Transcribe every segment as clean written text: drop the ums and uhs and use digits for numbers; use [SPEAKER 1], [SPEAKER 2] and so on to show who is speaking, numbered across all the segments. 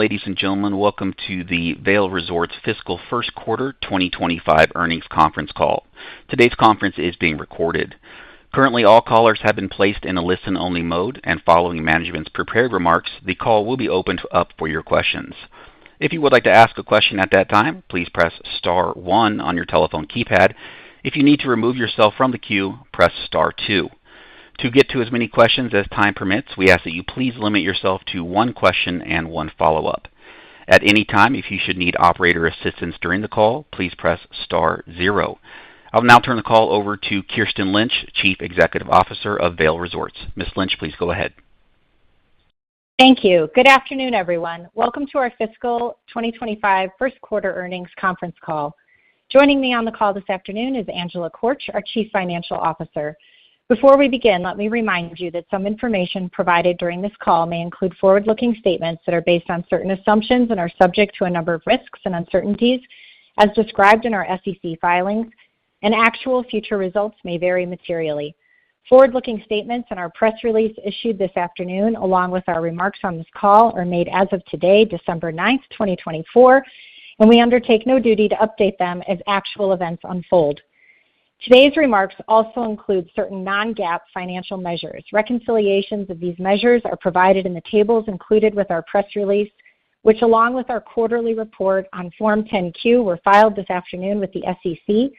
[SPEAKER 1] ladies and gentlemen. Welcome to the Vail Resorts Fiscal First Quarter 2025 Earnings Conference Call. Today's conference is being recorded. Currently, all callers have been placed in a listen-only mode, and following management's prepared remarks, the call will be opened up for your questions. If you would like to ask a question at that time, please press star 1 on your telephone keypad. If you need to remove yourself from the queue, press star 2. To get to as many questions as time permits, we ask that you please limit yourself to one question and one follow-up. At any time, if you should need operator assistance during the call, please press star 0. I'll now turn the call over to Kirsten Lynch, Chief Executive Officer of Vail Resorts. Ms. Lynch, please go ahead.
[SPEAKER 2] Thank you. Good afternoon, everyone. Welcome to our fiscal 2025 first quarter earnings conference call. Joining me on the call this afternoon is Angela Korch, our Chief Financial Officer. Before we begin, let me remind you that some information provided during this call may include forward-looking statements that are based on certain assumptions and are subject to a number of risks and uncertainties as described in our SEC filings, and actual future results may vary materially. Forward-looking statements in our press release issued this afternoon, along with our remarks on this call, are made as of today, December 9th, 2024, and we undertake no duty to update them as actual events unfold. Today's remarks also include certain non-GAAP financial measures. Reconciliations of these measures are provided in the tables included with our press release, which, along with our quarterly report on Form 10-Q, were filed this afternoon with the SEC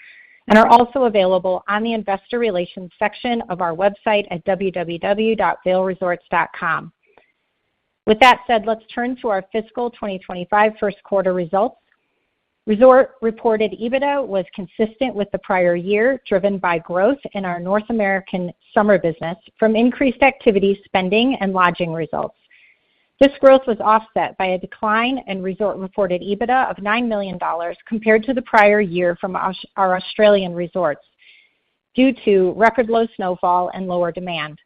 [SPEAKER 2] and are also available on the Investor Relations section of our website at www.vailresorts.com. With that said, let's turn to our fiscal 2025 first quarter results. Resort reported EBITDA was consistent with the prior year, driven by growth in our North American summer business from increased activity, spending, and lodging results. This growth was offset by a decline in resort reported EBITDA of $9 million compared to the prior year from our Australian resorts due to record low snowfall and lower demand,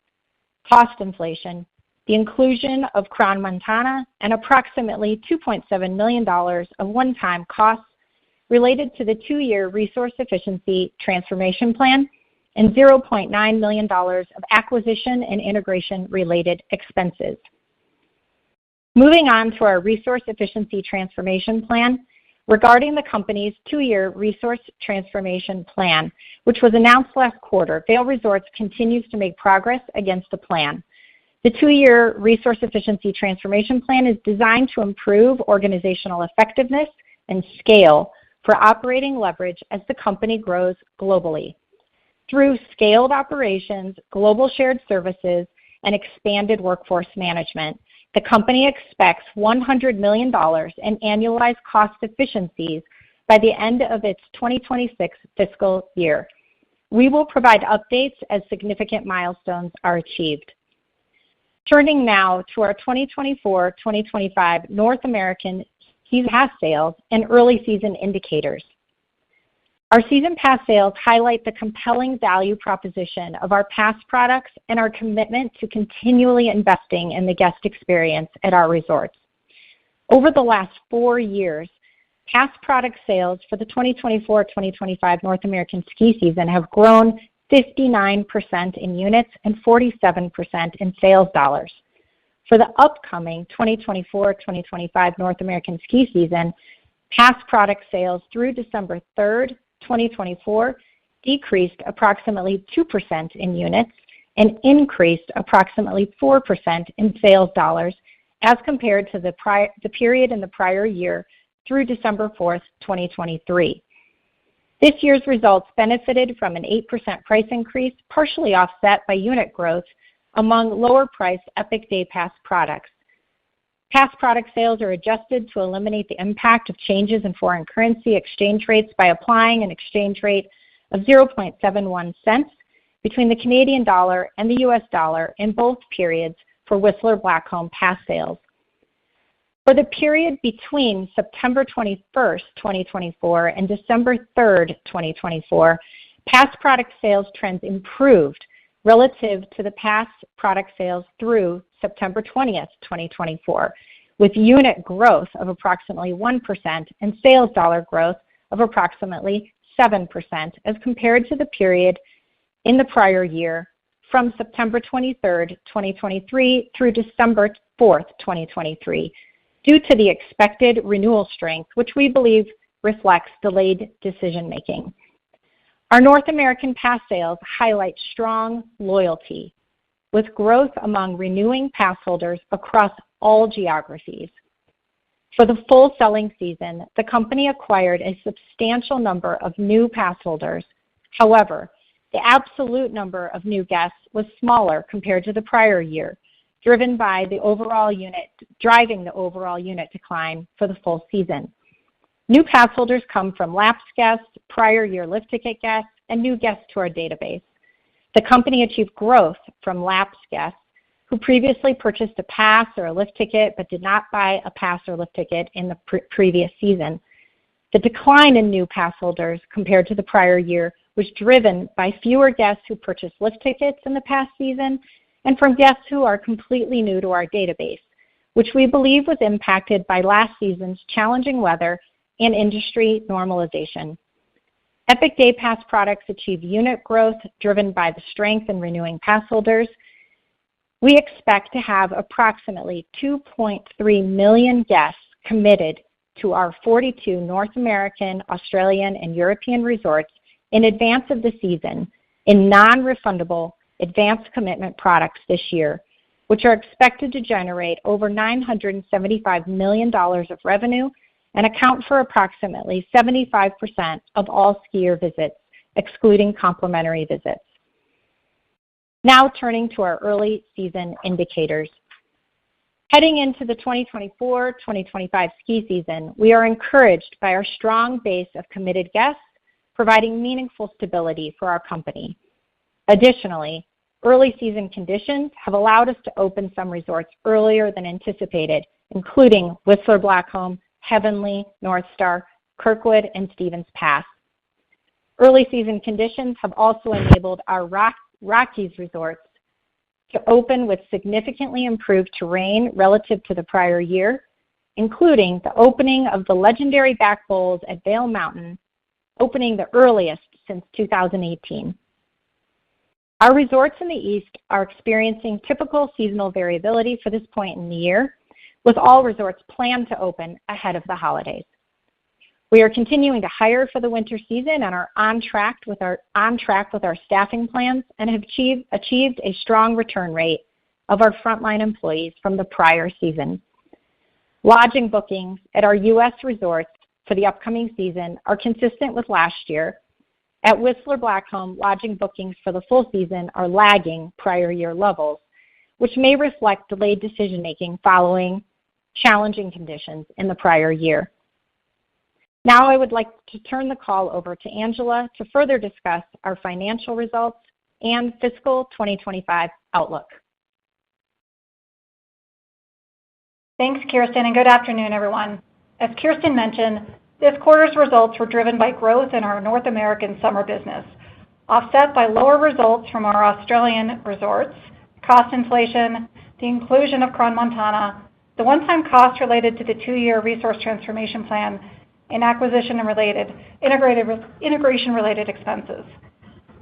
[SPEAKER 2] cost inflation, the inclusion of Crown Montana, and approximately $2.7 million of one-time costs related to the 2-year Resource Efficiency Transformation Plan and $0.9 million of acquisition and integration-related expenses. Moving on to our Resource Efficiency Transformation Plan, regarding the company's 2-year Resource Transformation Plan, which was announced last quarter, Vail Resorts continues to make progress against the plan. The 2-year Resource Efficiency Transformation Plan is designed to improve organizational effectiveness and scale for operating leverage as the company grows globally. Through scaled operations, global shared services, and expanded workforce management, the company expects $100 million in annualized cost efficiencies by the end of its 2026 fiscal year. We will provide updates as significant milestones are achieved. Turning now to our 2024-2025 North American season pass sales and early season indicators. Our season pass sales highlight the compelling value proposition of our pass products and our commitment to continually investing in the guest experience at our resorts. Over the last 4 years, pass product sales for the 2024-2025 North American ski season have grown 59% in units and 47% in sales dollars. For the upcoming 2024-2025 North American ski season, pass product sales through December 3rd, 2024, decreased approximately 2% in units and increased approximately 4% in sales dollars as compared to the period in the prior year through December 4th, 2023. This year's results benefited from an 8% price increase, partially offset by unit growth among lower-priced Epic Day Pass products. Pass product sales are adjusted to eliminate the impact of changes in foreign currency exchange rates by applying an exchange rate of 0.71 cents between the Canadian dollar and the U.S. dollar in both periods for Whistler Blackcomb Pass sales. For the period between September 21st, 2024 and December 3rd, 2024, pass product sales trends improved relative to the pass product sales through September 20th, 2024, with unit growth of approximately 1% and sales dollar growth of approximately 7% as compared to the period in the prior year from September 23rd, 2023 through December 4th, 2023, due to the expected renewal strength, which we believe reflects delayed decision-making. Our North American pass sales highlight strong loyalty, with growth among renewing pass holders across all geographies. For the full selling season, the company acquired a substantial number of new pass holders. However, the absolute number of new guests was smaller compared to the prior year, driving the overall unit decline for the full season. New pass holders come from lapsed guests, prior year lift ticket guests, and new guests to our database. The company achieved growth from lapsed guests who previously purchased a pass or a lift ticket but did not buy a pass or lift ticket in the previous season. The decline in new pass holders compared to the prior year was driven by fewer guests who purchased lift tickets in the past season and from guests who are completely new to our database, which we believe was impacted by last season's challenging weather and industry normalization. Epic Day Pass products achieved unit growth driven by the strength in renewing pass holders. We expect to have approximately 2.3 million guests committed to our 42 North American, Australian, and European resorts in advance of the season in non-refundable advanced commitment products this year, which are expected to generate over $975 million of revenue and account for approximately 75% of all skier visits, excluding complimentary visits. Now turning to our early season indicators. Heading into the 2024-2025 ski season, we are encouraged by our strong base of committed guests, providing meaningful stability for our company. Additionally, early season conditions have allowed us to open some resorts earlier than anticipated, including Whistler Blackcomb, Heavenly, North Star, Kirkwood, and Stevens Pass. Early season conditions have also enabled our Rockies resorts to open with significantly improved terrain relative to the prior year, including the opening of the legendary back bowls at Vail Mountain, opening the earliest since 2018. Our resorts in the East are experiencing typical seasonal variability for this point in the year, with all resorts planned to open ahead of the holidays. We are continuing to hire for the winter season and are on track with our staffing plans and have achieved a strong return rate of our frontline employees from the prior season. Lodging bookings at our U.S. resorts for the upcoming season are consistent with last year. At Whistler Blackcomb, lodging bookings for the full season are lagging prior year levels, which may reflect delayed decision-making following challenging conditions in the prior year. Now I would like to turn the call over to Angela to further discuss our financial results and fiscal 2025 outlook.
[SPEAKER 3] Thanks, Kirsten, and good afternoon, everyone. As Kirsten mentioned, this quarter's results were driven by growth in our North American summer business, offset by lower results from our Australian resorts, cost inflation, the inclusion of Crans-Montana, the one-time cost related to the 2-year resource transformation plan, and integration-related expenses.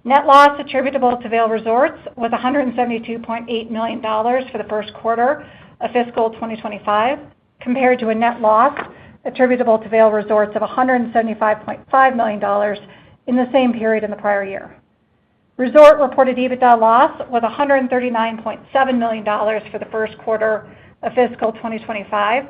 [SPEAKER 3] Net loss attributable to Vail Resorts was $172.8 million for the first quarter of fiscal 2025, compared to a net loss attributable to Vail Resorts of $175.5 million in the same period in the prior year. Resort reported EBITDA loss was $139.7 million for the first quarter of fiscal 2025,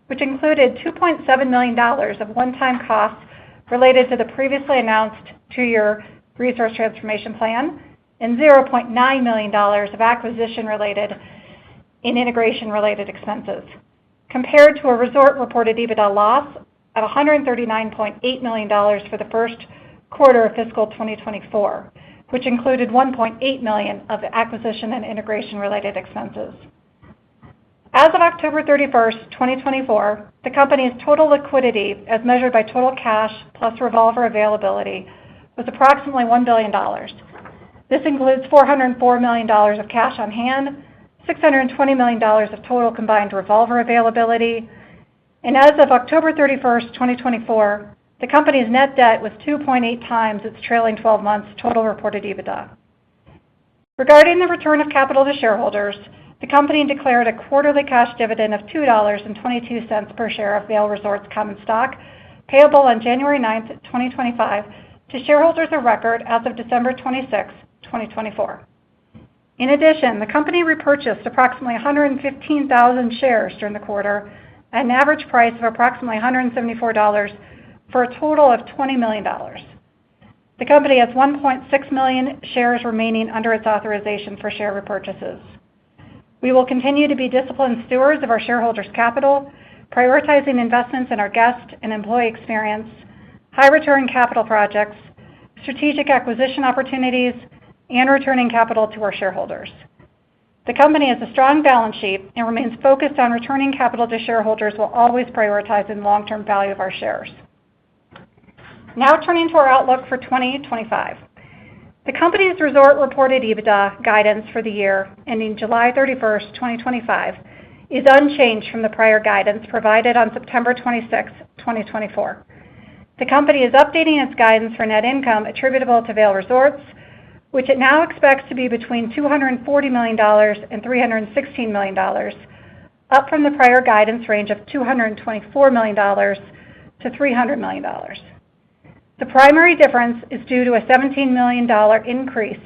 [SPEAKER 3] which included $2.7 million of one-time costs related to the previously announced 2-year resource transformation plan and $0.9 million of acquisition-related and integration-related expenses, compared to a resort-reported EBITDA loss of $139.8 million for the first quarter of fiscal 2024, which included $1.8 million of acquisition and integration-related expenses. As of October 31st, 2024, the company's total liquidity, as measured by total cash plus revolver availability, was approximately $1 billion. This includes $404 million of cash on hand, $620 million of total combined revolver availability, and as of October 31st, 2024, the company's net debt was 2.8 times its trailing 12 months total reported EBITDA. Regarding the return of capital to shareholders, The company declared a quarterly cash dividend of $2.22 per share of Vail Resorts common stock, payable on January 9, 2025, to shareholders of record as of December 26, 2024. In addition, the company repurchased approximately 115,000 shares during the quarter at an average price of approximately $174 for a total of $20 million. The company has 1.6 million shares remaining under its authorization for share repurchases. We will continue to be disciplined stewards of our shareholders' capital, prioritizing investments in our guest and employee experience, high-return capital projects, strategic acquisition opportunities, and returning capital to our shareholders. The company has a strong balance sheet and remains focused on returning capital to shareholders while always prioritizing the long-term value of our shares. Now turning to our outlook for 2025. The company's resort reported EBITDA guidance for the year ending July 31, 2025, is unchanged from the prior guidance provided on September 26, 2024. The company is updating its guidance for net income attributable to Vail Resorts, which it now expects to be between $240 million and $316 million, up from the prior guidance range of $224 million to $300 million. The primary difference is due to a $17 million increase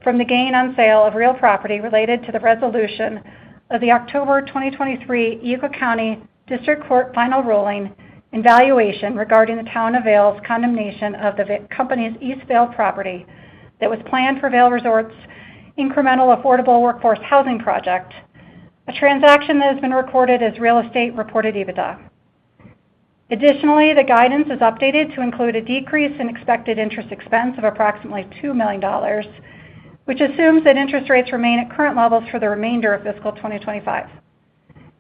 [SPEAKER 3] from the gain on sale of real property related to the resolution of the October 2023 Eagle County District Court final ruling and valuation regarding the Town of Vail's condemnation of the company's East Vail property that was planned for Vail Resorts' incremental affordable workforce housing project, a transaction that has been recorded as real estate reported EBITDA. Additionally, the guidance is updated to include a decrease in expected interest expense of approximately $2 million, which assumes that interest rates remain at current levels for the remainder of fiscal 2025.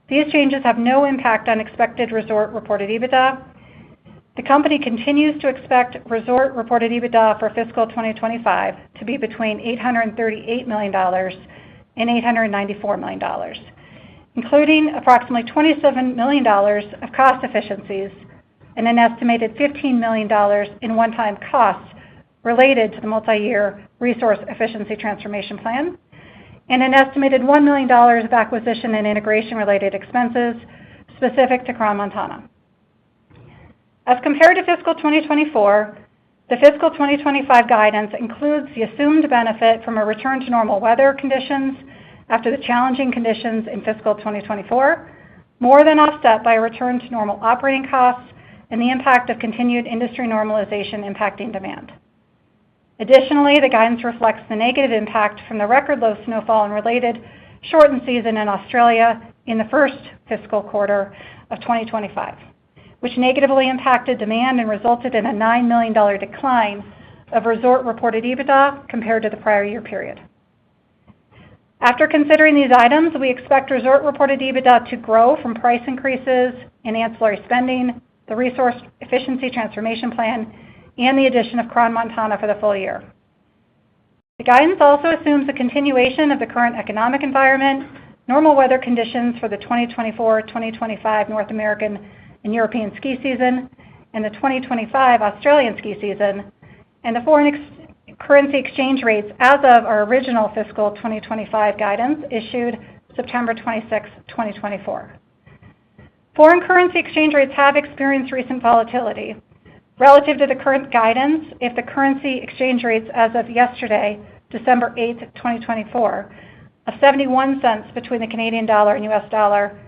[SPEAKER 3] These changes have no impact on expected resort reported EBITDA. The company continues to expect resort reported EBITDA for fiscal 2025 to be between $838 million and $894 million, including approximately $27 million of cost efficiencies and an estimated $15 million in one-time costs related to the multi-year resource efficiency transformation plan, and an estimated $1 million of acquisition and integration-related expenses specific to Crans-Montana. As compared to fiscal 2024, the fiscal 2025 guidance includes the assumed benefit from a return to normal weather conditions after the challenging conditions in fiscal 2024, more than offset by a return to normal operating costs and the impact of continued industry normalization impacting demand. Additionally, the guidance reflects the negative impact from the record low snowfall and related shortened season in Australia in the first fiscal quarter of 2025, which negatively impacted demand and resulted in a $9 million decline of resort reported EBITDA compared to the prior year period. After considering these items, we expect resort reported EBITDA to grow from price increases in ancillary spending, the resource efficiency transformation plan, and the addition of Crans-Montana for the full year. The guidance also assumes a continuation of the current economic environment, normal weather conditions for the 2024-2025 North American and European ski season, and the 2025 Australian ski season, and the foreign currency exchange rates as of our original fiscal 2025 guidance issued September 26, 2024. Foreign currency exchange rates have experienced recent volatility. Relative to the current guidance, if the currency exchange rates as of yesterday, December 8, 2024, of 71 cents between the Canadian dollar and US dollar,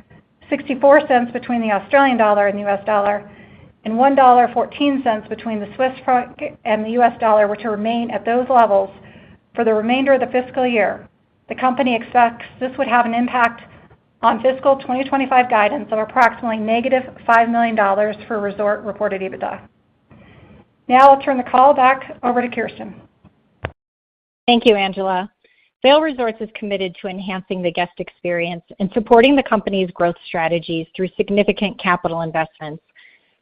[SPEAKER 3] 64 cents between the Australian dollar and the US dollar, and $1.14 between the Swiss franc and the US dollar were to remain at those levels for the remainder of the fiscal year, the company expects this would have an impact on fiscal 2025 guidance of approximately negative $5 million for resort reported EBITDA. Now I'll turn the call back over to Kirsten.
[SPEAKER 2] Thank you, Angela. Vail Resorts is committed to enhancing the guest experience and supporting the company's growth strategies through significant capital investments.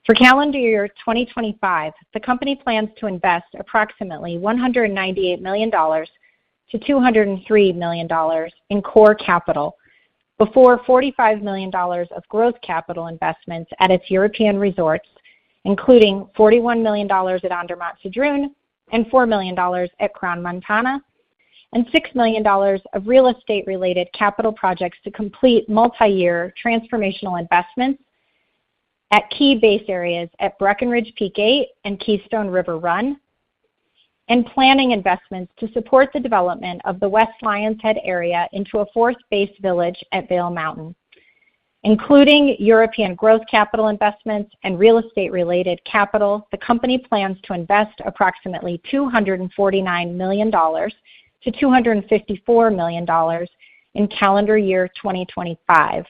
[SPEAKER 2] For calendar year 2025, the company plans to invest approximately $198 million to $203 million in core capital, before $45 million of growth capital investments at its European resorts, including $41 million at Andermatt-Sedrun and $4 million at Crans-Montana, and $6 million of real estate-related capital projects to complete multi-year transformational investments at key base areas at Breckenridge Peak 8 and Keystone River Run, and planning investments to support the development of the West Lions Head area into a fourth base village at Vail Mountain. Including European growth capital investments and real estate-related capital, the company plans to invest approximately $249 million to $254 million in calendar year 2025.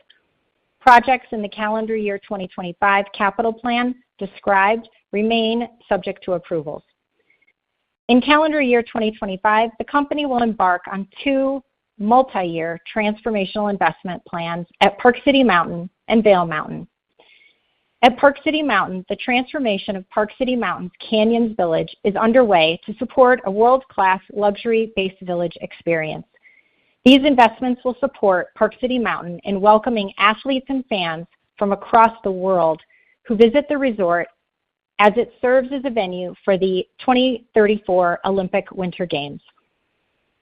[SPEAKER 2] Projects in the calendar year 2025 capital plan described remain subject to approvals. In calendar year 2025, the company will embark on two multi-year transformational investment plans at Park City Mountain and Vail Mountain. At Park City Mountain, the transformation of Park City Mountain's Canyons Village is underway to support a world-class luxury base village experience. These investments will support Park City Mountain in welcoming athletes and fans from across the world who visit the resort as it serves as a venue for the 2034 Olympic Winter Games.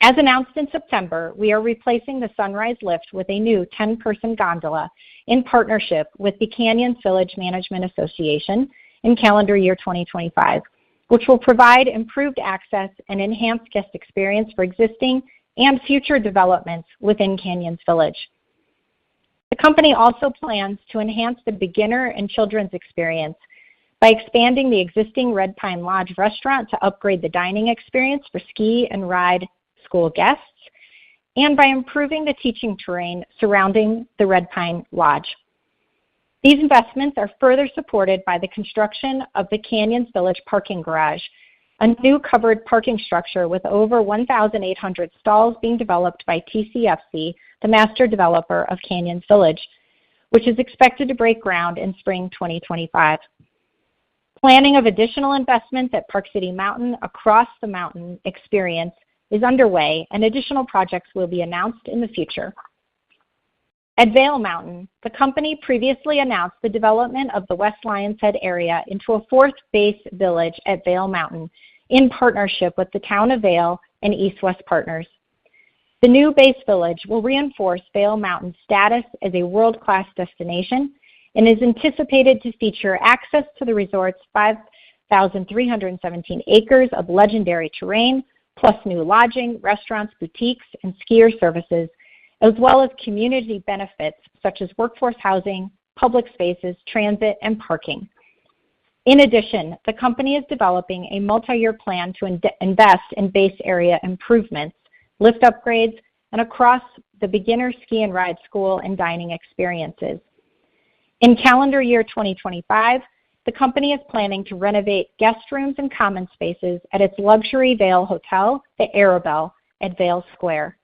[SPEAKER 2] As announced in September, we are replacing the Sunrise Lift with a new 10-person gondola in partnership with the Canyons Village Management Association in calendar year 2025, which will provide improved access and enhanced guest experience for existing and future developments within Canyons Village. The company also plans to enhance the beginner and children's experience by expanding the existing Red Pine Lodge restaurant to upgrade the dining experience for ski and ride school guests, and by improving the teaching terrain surrounding the Red Pine Lodge. These investments are further supported by the construction of the Canyons Village parking garage, a new covered parking structure with over 1,800 stalls being developed by TCFC, the master developer of Canyons Village, which is expected to break ground in spring 2025. Planning of additional investments at Park City Mountain across the mountain experience is underway, and additional projects will be announced in the future. At Vail Mountain, the company previously announced the development of the West Lions Head area into a fourth base village at Vail Mountain in partnership with the Town of Vail and East-West Partners. The new base village will reinforce Vail Mountain's status as a world-class destination and is anticipated to feature access to the resort's 5,317 acres of legendary terrain, plus new lodging, restaurants, boutiques, and skier services, as well as community benefits such as workforce housing, public spaces, transit, and parking. In addition, the company is developing a multi-year plan to invest in base area improvements, lift upgrades, and across the beginner ski and ride school and dining experiences. In calendar year 2025, the company is planning to renovate guest rooms and common spaces at its luxury Vail Hotel, the Arabelle, at Vail Square.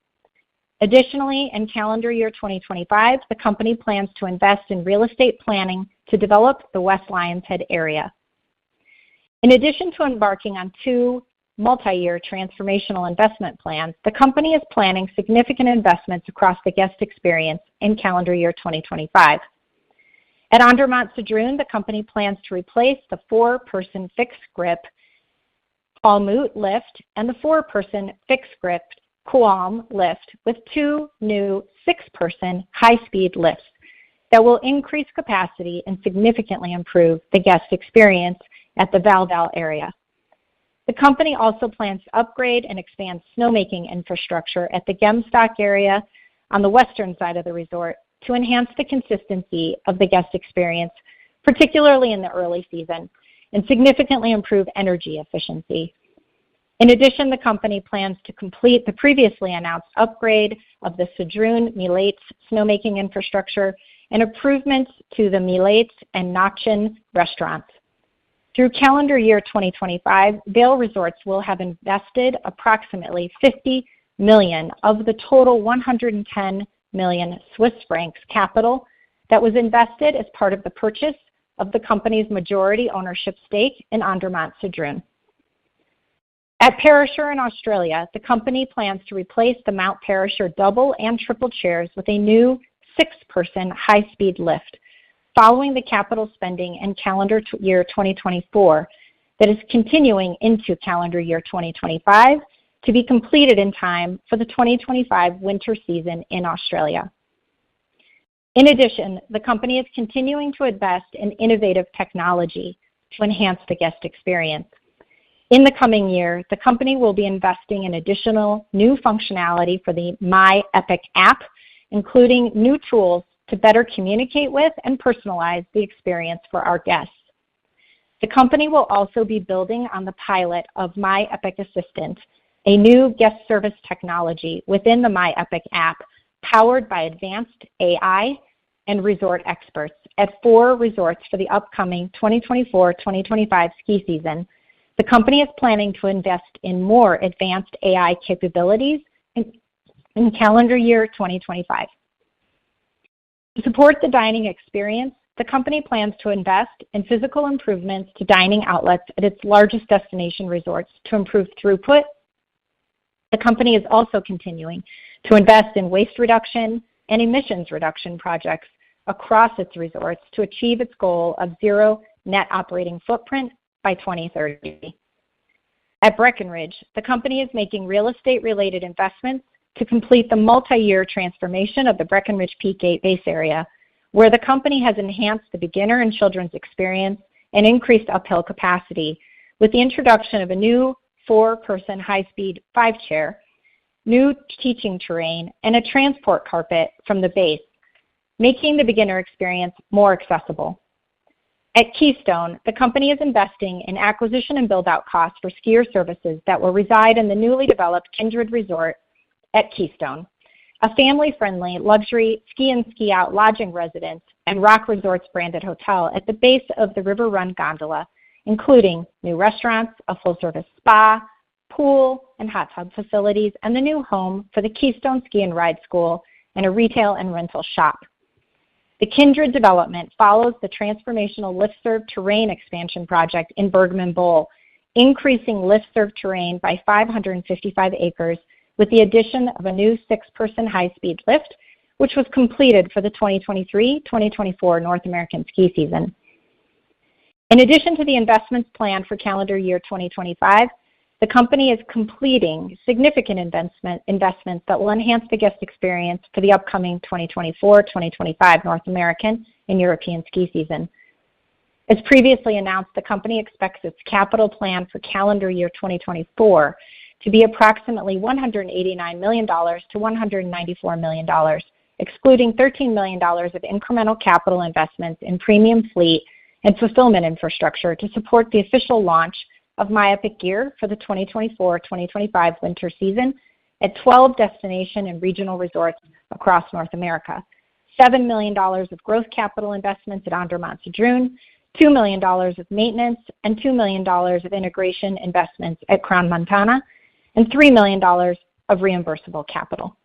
[SPEAKER 2] Additionally, in calendar year 2025, the company plans to invest in real estate planning to develop the West Lions Head area. In addition to embarking on two multi-year transformational investment plans, the company is planning significant investments across the guest experience in calendar year 2025. At Andermatt-Sedrun, the company plans to replace the 4-person fixed grip Palmute lift and the 4-person fixed grip Qualm lift with two new 6-person high-speed lifts that will increase capacity and significantly improve the guest experience at the Val area. The company also plans to upgrade and expand snowmaking infrastructure at the Gemstock area on the western side of the resort to enhance the consistency of the guest experience, particularly in the early season, and significantly improve energy efficiency. In addition, the company plans to complete the previously announced upgrade of the Sedrun Milates snowmaking infrastructure and improvements to the Milates and Nakchen restaurants. Through calendar year 2025, Vail Resorts will have invested approximately $50 million of the total 110 million Swiss francs capital that was invested as part of the purchase of the company's majority ownership stake in Andermatt-Sedrun. At Perisher in Australia, the company plans to replace the Mount Perisher double and triple chairs with a new 6-person high-speed lift, following the capital spending in calendar year 2024 that is continuing into calendar year 2025 to be completed in time for the 2025 winter season in Australia. In addition, the company is continuing to invest in innovative technology to enhance the guest experience. In the coming year, the company will be investing in additional new functionality for the My Epic app, including new tools to better communicate with and personalize the experience for our guests. The company will also be building on the pilot of My Epic Assistant, a new guest service technology within the My Epic app powered by advanced AI and resort experts at 4 resorts for the upcoming 2024-2025 ski season. The company is planning to invest in more advanced AI capabilities in calendar year 2025. To support the dining experience, the company plans to invest in physical improvements to dining outlets at its largest destination resorts to improve throughput. The company is also continuing to invest in waste reduction and emissions reduction projects across its resorts to achieve its goal of zero net operating footprint by 2030. At Breckenridge, the company is making real estate-related investments to complete the multi-year transformation of the Breckenridge Peak 8 base area, where the company has enhanced the beginner and children's experience and increased uphill capacity with the introduction of a new 4-person high-speed 5-chair, new teaching terrain, and a transport carpet from the base, making the beginner experience more accessible. At Keystone, the company is investing in acquisition and build-out costs for skier services that will reside in the newly developed Kindred Resort at Keystone, a family-friendly luxury ski-in, ski-out lodging residence and Rock Resorts branded hotel at the base of the River Run Gondola, including new restaurants, a full-service spa, pool, and hot tub facilities, and the new home for the Keystone Ski and Ride School and a retail and rental shop. The Kindred development follows the transformational lift-serve terrain expansion project in Bergman Bowl, increasing lift-serve terrain by 555 acres with the addition of a new 6-person high-speed lift, which was completed for the 2023-2024 North American ski season. In addition to the investments planned for calendar year 2025, the company is completing significant investments that will enhance the guest experience for the upcoming 2024-2025 North American and European ski season. As previously announced, the company expects its capital plan for calendar year 2024 to be approximately $189 million to $194 million, excluding $13 million of incremental capital investments in premium fleet and fulfillment infrastructure to support the official launch of My Epic gear for the 2024-2025 winter season at 12 destination and regional resorts across North America, $7 million of growth capital investments at Andermatt-Sedrun, $2 million of maintenance, and $2 million of integration investments at Crans-Montana, and $3 million of reimbursable capital.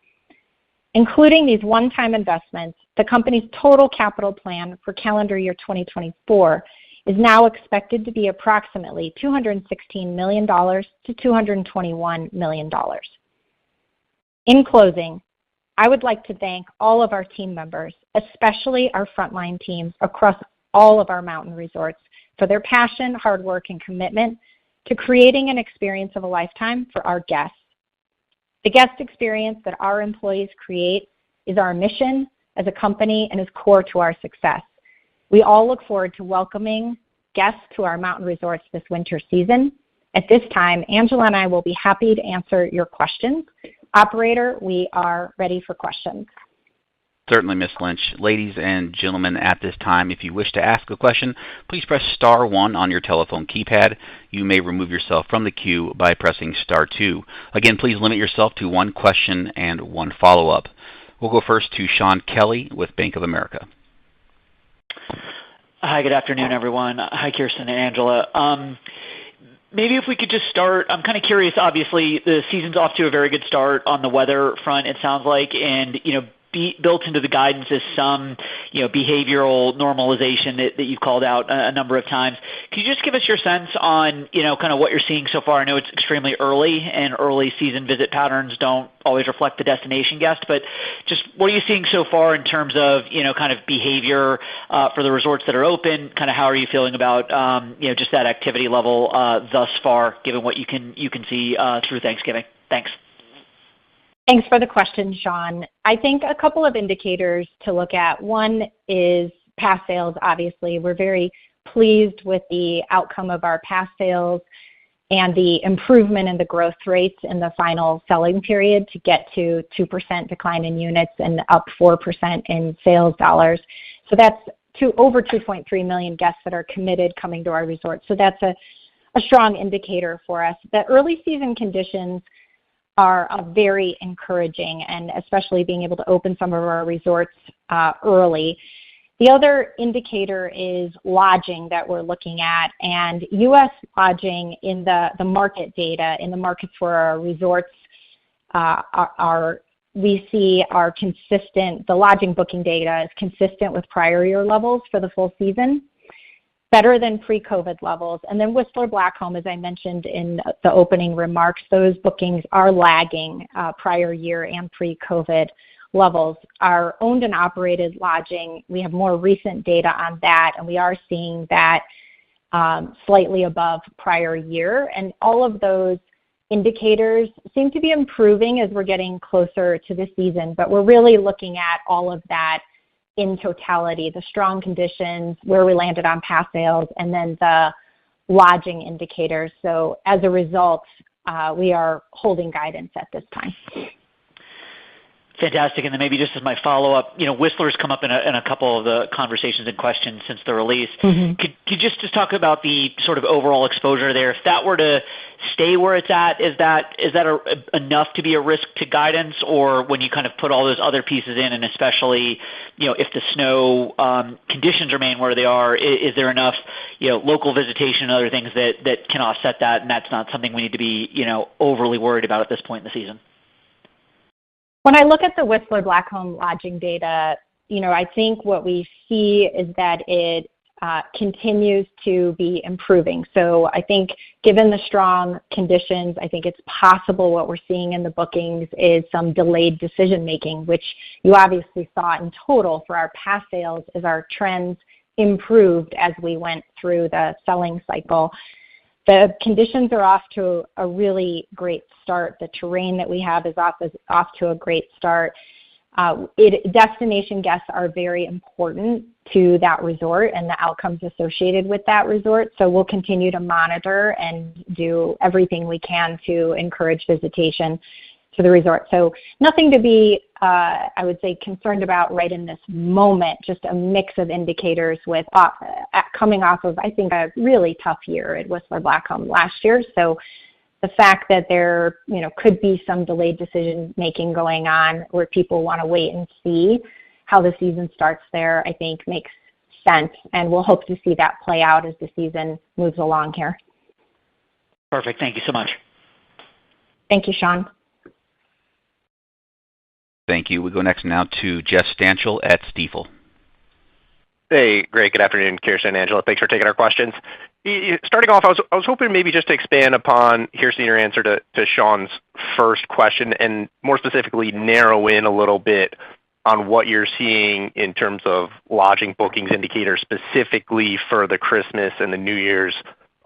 [SPEAKER 2] Including these one-time investments, the company's total capital plan for calendar year 2024 is now expected to be approximately $216 million to $221 million. In closing, I would like to thank all of our team members, especially our frontline teams across all of our mountain resorts, for their passion, hard work, and commitment to creating an experience of a lifetime for our guests. The guest experience that our employees create is our mission as a company and is core to our success. We all look forward to welcoming guests to our mountain resorts this winter season. At this time, Angela and I will be happy to answer your questions. Operator, we are ready for questions.
[SPEAKER 1] Certainly, Ms. Lynch. Ladies and gentlemen, at this time, if you wish to ask a question, please press star 1 on your telephone keypad. You may remove yourself from the queue by pressing star 2. Again, please limit yourself to 1 question and 1 follow-up. We'll go first to Shaun Kelley with Bank of America.
[SPEAKER 4] Hi, good afternoon, everyone. Hi, Kirsten and Angela. Maybe if we could just start, I'm kind of curious, obviously, the season's off to a very good start on the weather front, it sounds like, and, built into the guidance is some, behavioral normalization that you've called out a number of times. Could you just give us your sense on, kind of what you're seeing so far? I know it's extremely early, and early season visit patterns don't always reflect the destination guest, but just what are you seeing so far in terms of, kind of behavior for the resorts that are open? Kind of how are you feeling about, just that activity level thus far, given what you can see through Thanksgiving? Thanks.
[SPEAKER 2] Thanks for the question, Sean. I think a couple of indicators to look at. One is pass sales, obviously. We're very pleased with the outcome of our pass sales and the improvement in the growth rates in the final selling period to get to 2% decline in units and up 4% in sales dollars. So that's over 2.3 million guests that are committed coming to our resort. So that's a strong indicator for us. The early season conditions are very encouraging, and especially being able to open some of our resorts early. The other indicator is lodging that we're looking at, and U.S. lodging in the market data, in the markets where our resorts we see are consistent. The lodging booking data is consistent with prior year levels for the full season, better than pre-COVID levels. And then Whistler Blackcomb, as I mentioned in the opening remarks, those bookings are lagging prior year and pre-COVID levels. Our owned and operated lodging, we have more recent data on that, and we are seeing that slightly above prior year. And all of those indicators seem to be improving as we're getting closer to the season, but we're really looking at all of that in totality, the strong conditions, where we landed on pass sales, and then the lodging indicators. So as a result, we are holding guidance at this time.
[SPEAKER 4] Fantastic. And then maybe just as my follow-up, Whistler's come up in a couple of the conversations and questions since the release. Mm-hmm. Could you just talk about the sort of overall exposure there? If that were to stay where it's at, is that enough to be a risk to guidance? Or when you kind of put all those other pieces in, and especially, if the snow conditions remain where they are, is there enough, local visitation and other things that can offset that, and that's not something we need to be, overly worried about at this point in the season?
[SPEAKER 2] When I look at the Whistler Blackcomb lodging data, I think what we see is that it continues to be improving. So I think given the strong conditions, I think it's possible what we're seeing in the bookings is some delayed decision-making, which you obviously saw in total for our pass sales as our trends improved as we went through the selling cycle. The conditions are off to a really great start. The terrain that we have is off to a great start. Destination guests are very important to that resort and the outcomes associated with that resort. So we'll continue to monitor and do everything we can to encourage visitation to the resort. So nothing to be, I would say, concerned about right in this moment, just a mix of indicators with coming off of, I think, a really tough year at Whistler Blackcomb last year. So the fact that there, could be some delayed decision-making going on where people want to wait and see how the season starts there, I think makes sense. And we'll hope to see that play out as the season moves along here.
[SPEAKER 4] Perfect. Thank you so much.
[SPEAKER 2] Thank you, Sean.
[SPEAKER 1] Thank you. We go next now to Jeff Stantial at Stifel.
[SPEAKER 5] Hey, great. Good afternoon, Kirsten and Angela. Thanks for taking our questions. Starting off, I was hoping maybe just to expand upon Kirsten, your answer to Sean's first question, and more specifically narrow in a little bit on what you're seeing in terms of lodging bookings indicators specifically for the Christmas and the New Year's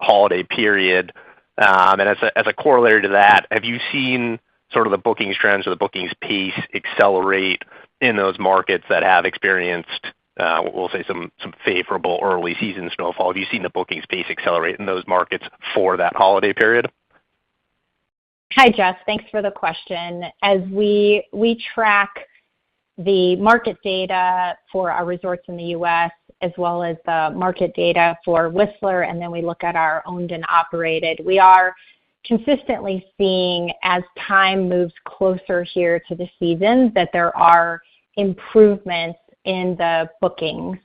[SPEAKER 5] holiday period. And as a corollary to that, have you seen sort of the bookings trends or the bookings pace accelerate in those markets that have experienced, we'll say, some favorable early season snowfall? Have you seen the bookings pace accelerate in those markets for that holiday period?
[SPEAKER 2] Hi, Jeff. Thanks for the question. As we track the market data for our resorts in the U.S., as well as the market data for Whistler, and then we look at our owned and operated, we are consistently seeing, as time moves closer here to the season, that there are improvements in the bookings.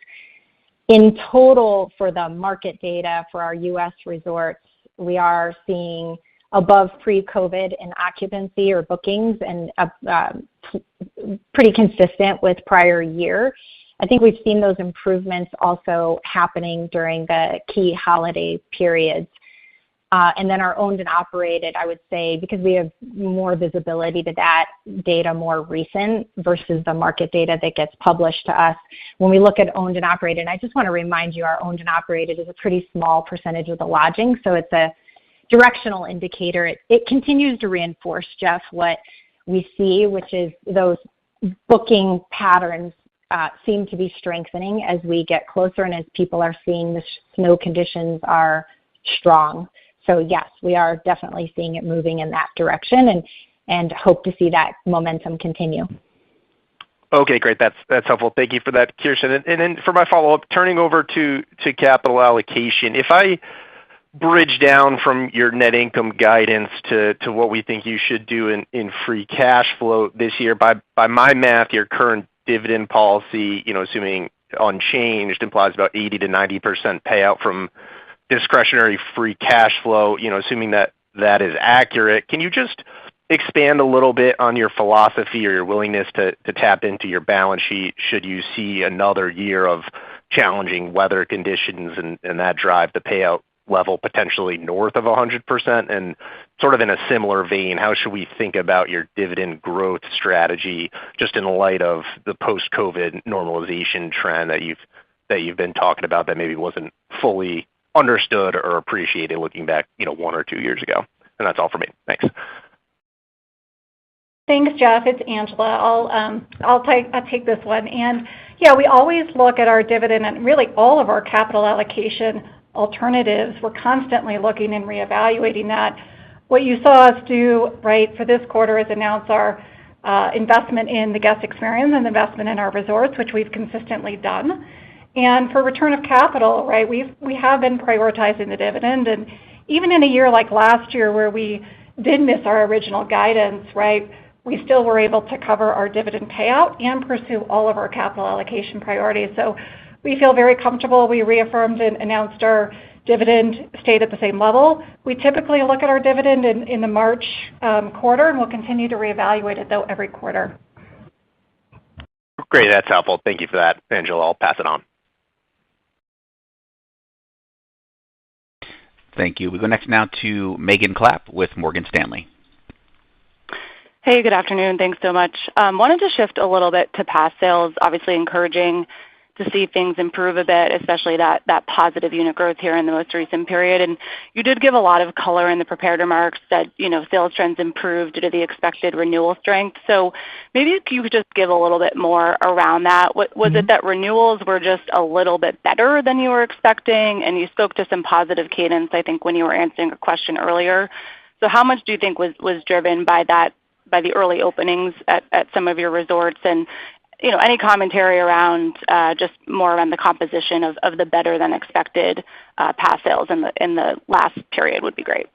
[SPEAKER 2] In total, for the market data for our U.S. resorts, we are seeing above pre-COVID in occupancy or bookings and pretty consistent with prior year. I think we've seen those improvements also happening during the key holiday periods. And then our owned and operated, I would say, because we have more visibility to that data more recent versus the market data that gets published to us. When we look at owned and operated, and I just want to remind you, our owned and operated is a pretty small percentage of the lodging, so it's a directional indicator. It continues to reinforce, Jeff, what we see, which is those booking patterns seem to be strengthening as we get closer and as people are seeing the snow conditions are strong. So yes, we are definitely seeing it moving in that direction and hope to see that momentum continue.
[SPEAKER 5] Okay, great. That's helpful. Thank you for that, Kirsten. And then for my follow-up, turning over to capital allocation, if I bridge down from your net income guidance to what we think you should do in free cash flow this year, by my math, your current dividend policy, assuming unchanged, implies about 80 to 90% payout from discretionary free cash flow, assuming that is accurate. Can you just expand a little bit on your philosophy or your willingness to tap into your balance sheet should you see another year of challenging weather conditions and that drive the payout level potentially north of 100%? And sort of in a similar vein, how should we think about your dividend growth strategy just in light of the post-COVID normalization trend that you've been talking about that maybe wasn't fully understood or appreciated looking back, 1 or 2 years ago? And that's all for me. Thanks.
[SPEAKER 3] Thanks, Jeff. It's Angela. I'll take this one. And yeah, we always look at our dividend and really all of our capital allocation alternatives. We're constantly looking and reevaluating that. What you saw us do right for this quarter is announce our investment in the guest experience and investment in our resorts, which we've consistently done. And for return of capital, right, we have been prioritizing the dividend. And even in a year like last year where we did miss our original guidance, right, we still were able to cover our dividend payout and pursue all of our capital allocation priorities. So we feel very comfortable. We reaffirmed and announced our dividend stayed at the same level. We typically look at our dividend in the March quarter, and we'll continue to reevaluate it, though, every quarter.
[SPEAKER 5] Great. That's helpful. Thank you for that, Angela. I'll pass it on.
[SPEAKER 1] Thank you. We go next now to Megan Clapp with Morgan Stanley.
[SPEAKER 6] Hey, good afternoon. Thanks so much. Wanted to shift a little bit to pass sales. Obviously encouraging to see things improve a bit, especially that positive unit growth here in the most recent period. And you did give a lot of color in the prepared remarks that, sales trends improved due to the expected renewal strength. So maybe if you could just give a little bit more around that. Was it that renewals were just a little bit better than you were expecting? And you spoke to some positive cadence, I think, when you were answering a question earlier. So how much do you think was driven by the early openings at some of your resorts? And any commentary around just more around the composition of the better than expected pass sales in the last period would be great.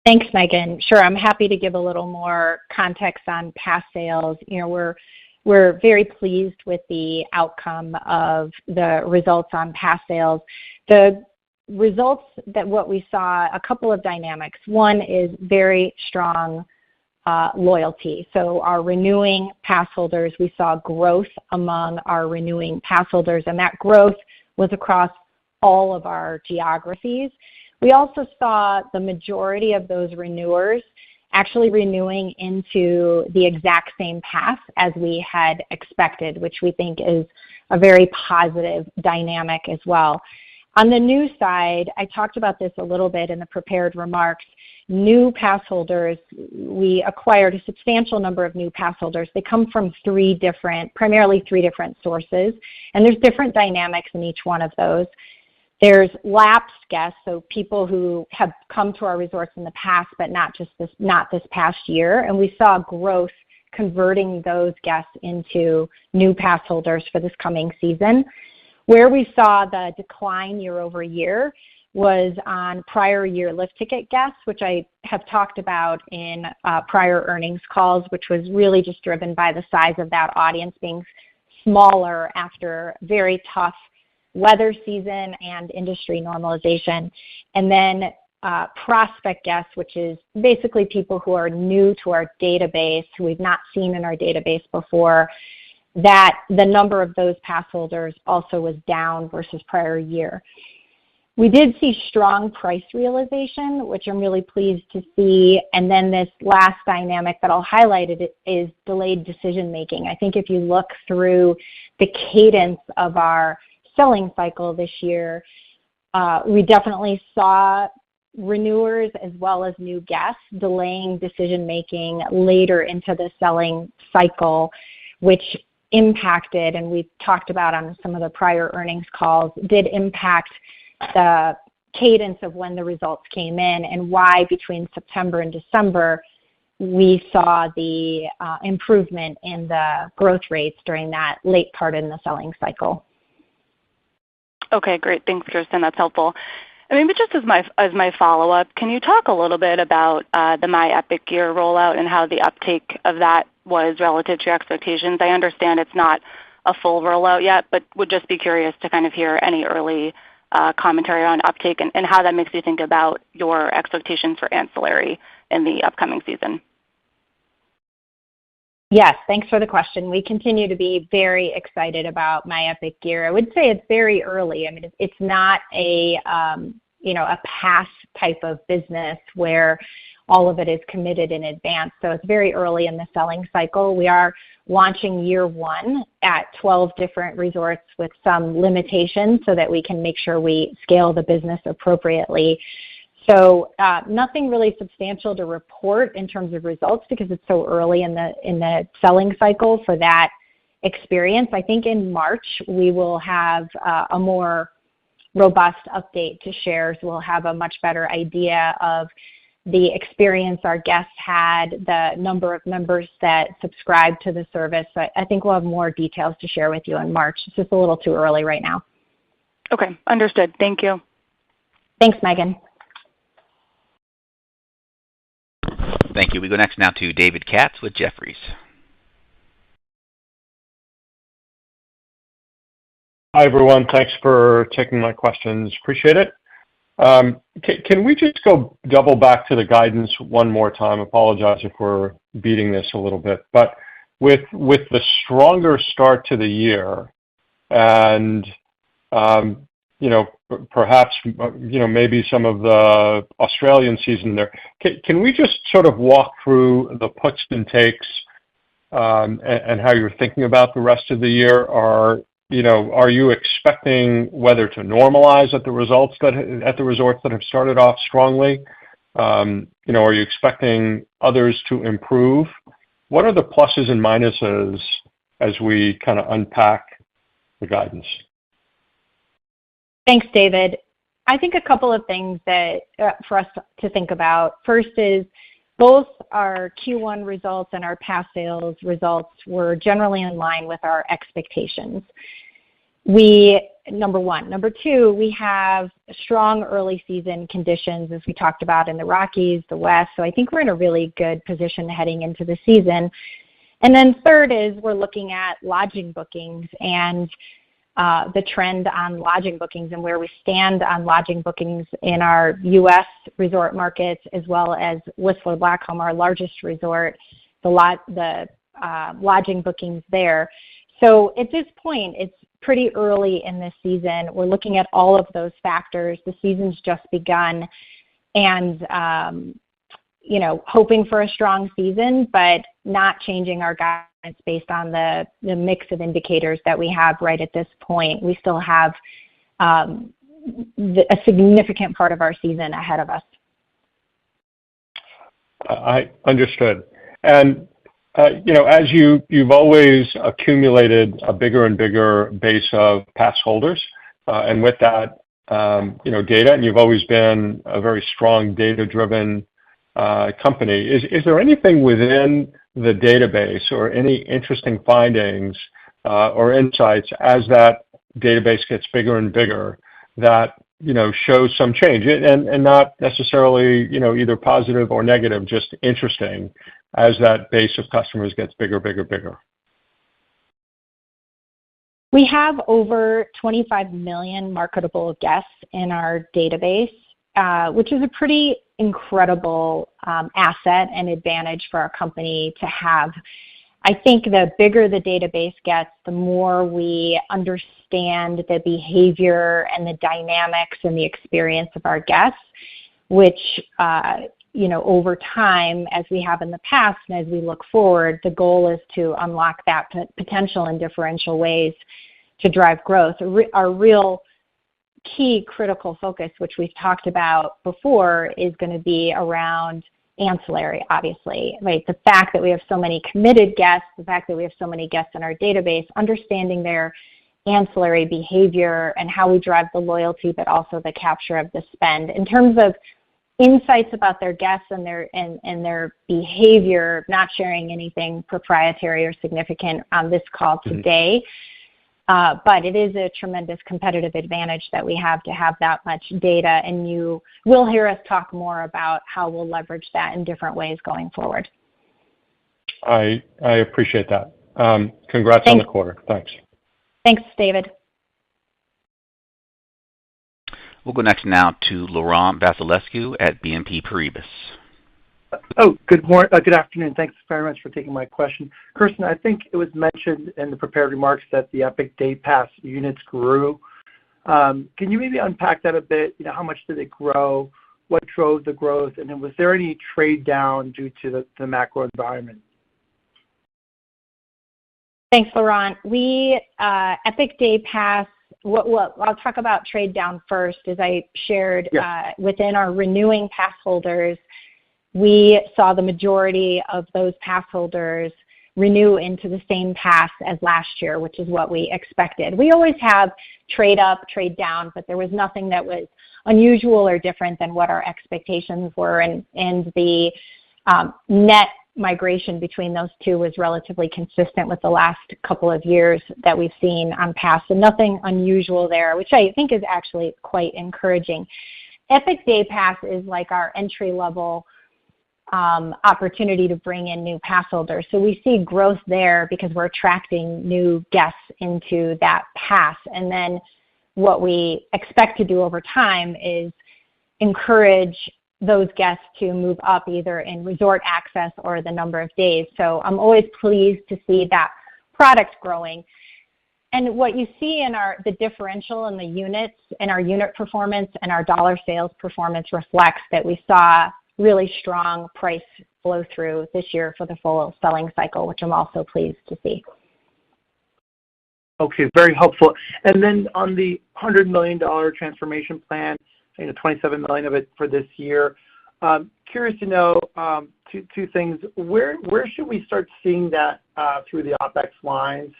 [SPEAKER 2] Thanks, Megan. Sure, I'm happy to give a little more context on pass sales. We're very pleased with the outcome of the results on pass sales. The results that what we saw, a couple of dynamics. One is very strong loyalty. So our renewing pass holders, we saw growth among our renewing pass holders, and that growth was across all of our geographies. We also saw the majority of those renewers actually renewing into the exact same pass as we had expected, which we think is a very positive dynamic as well. On the new side, I talked about this a little bit in the prepared remarks. New pass holders, we acquired a substantial number of new pass holders. They come from primarily three different sources, and there's different dynamics in each one of those. There's lapsed guests, so people who have come to our resorts in the past, but not this past year, and we saw growth converting those guests into new pass holders for this coming season. Where we saw the decline year over year was on prior year lift ticket guests, which I have talked about in prior earnings calls, which was really just driven by the size of that audience being smaller after very tough weather season and industry normalization. And then prospect guests, which is basically people who are new to our database, who we've not seen in our database before, that the number of those pass holders also was down versus prior year. We did see strong price realization, which I'm really pleased to see. And then this last dynamic that I'll highlight is delayed decision making. I think if you look through the cadence of our selling cycle this year, we definitely saw renewers as well as new guests delaying decision making later into the selling cycle, which impacted, and we've talked about on some of the prior earnings calls, did impact the cadence of when the results came in and why between September and December we saw the improvement in the growth rates during that late part in the selling cycle.
[SPEAKER 6] Okay, great. Thanks, Kirsten. That's helpful. And maybe just as my follow-up, can you talk a little bit about the My Epic Gear rollout and how the uptake of that was relative to your expectations? I understand it's not a full rollout yet, but would just be curious to kind of hear any early commentary on uptake and how that makes you think about your expectations for ancillary in the upcoming season.
[SPEAKER 2] Yes, thanks for the question. We continue to be very excited about My Epic Gear. I would say it's very early. I mean, it's not a pass type of business where all of it is committed in advance. So it's very early in the selling cycle. We are launching year one at 12 different resorts with some limitations so that we can make sure we scale the business appropriately. So nothing really substantial to report in terms of results because it's so early in the selling cycle for that experience. I think in March we will have a more robust update to share. So we'll have a much better idea of the experience our guests had, the number of members that subscribe to the service. So I think we'll have more details to share with you in March. It's just a little too early right now.
[SPEAKER 6] Okay, understood. Thank you.
[SPEAKER 2] Thanks, Megan.
[SPEAKER 1] Thank you. We go next now to David Katz with Jefferies.
[SPEAKER 7] Hi, everyone. Thanks for taking my questions. Appreciate it. Can we just go double back to the guidance one more time? Apologize if we're beating this a little bit. But with the stronger start to the year and, perhaps, maybe some of the Australian season there, can we just sort of walk through the puts and takes and how you're thinking about the rest of the year? Are you expecting weather to normalize at the resorts that have started off strongly? Are you expecting others to improve? What are the pluses and minuses as we kind of unpack the guidance?
[SPEAKER 2] Thanks, David. I think a couple of things that for us to think about. First is both our Q1 results and our pass sales results were generally in line with our expectations. Number one. Number two, we have strong early season conditions, as we talked about in the Rockies, the West. So I think we're in a really good position heading into the season. And then third is we're looking at lodging bookings and the trend on lodging bookings and where we stand on lodging bookings in our U.S. resort markets, as well as Whistler Blackcomb, our largest resort, the lodging bookings there. So at this point, it's pretty early in this season. We're looking at all of those factors. The season's just begun and, hoping for a strong season, but not changing our guidance based on the mix of indicators that we have right at this point. We still have a significant part of our season ahead of us.
[SPEAKER 7] I understood. And as you've always accumulated a bigger and bigger base of pass holders, and with that, data, and you've always been a very strong data-driven company. Is there anything within the database or any interesting findings or insights as that database gets bigger and bigger that shows some change and not necessarily either positive or negative, just interesting as that base of customers gets bigger?
[SPEAKER 2] We have over 25 million marketable guests in our database, which is a pretty incredible asset and advantage for our company to have. I think the bigger the database gets, the more we understand the behavior and the dynamics and the experience of our guests, which, over time, as we have in the past and as we look forward, the goal is to unlock that potential in differential ways to drive growth. Our real key critical focus, which we've talked about before, is going to be around ancillary, obviously, right? The fact that we have so many committed guests, the fact that we have so many guests in our database, understanding their ancillary behavior and how we drive the loyalty, but also the capture of the spend. In terms of insights about their guests and their behavior, not sharing anything proprietary or significant on this call today, but it is a tremendous competitive advantage that we have to have that much data, and you will hear us talk more about how we'll leverage that in different ways going forward.
[SPEAKER 7] I appreciate that. Congrats on the quarter. Thanks.
[SPEAKER 2] Thanks, David.
[SPEAKER 1] We'll go next now to Laurent Vasilescu at BNP Paribas.
[SPEAKER 8] Good afternoon. Thanks very much for taking my question. Kirsten, I think it was mentioned in the prepared remarks that the Epic Day Pass units grew. Can you maybe unpack that a bit? How much did it grow? What drove the growth? And then was there any trade down due to the macro environment?
[SPEAKER 2] Thanks, Laurent. Epic Day Pass, I'll talk about trade down first. As I shared, within our renewing pass holders, we saw the majority of those pass holders renew into the same pass as last year, which is what we expected. We always have trade up, trade down, but there was nothing that was unusual or different than what our expectations were, and the net migration between those two was relatively consistent with the last couple of years that we've seen on pass, so nothing unusual there, which I think is actually quite encouraging. Epic Day Pass is like our entry-level opportunity to bring in new pass holders. So we see growth there because we're attracting new guests into that pass. And then what we expect to do over time is encourage those guests to move up either in resort access or the number of days. So I'm always pleased to see that product growing. And what you see in the differential in the units and our unit performance and our dollar sales performance reflects that we saw really strong price flow through this year for the full selling cycle, which I'm also pleased to see.
[SPEAKER 8] Okay, very helpful. And then on the $100 million transformation plan, $27 million of it for this year, curious to know two things. Where should we start seeing that through the OpEx lines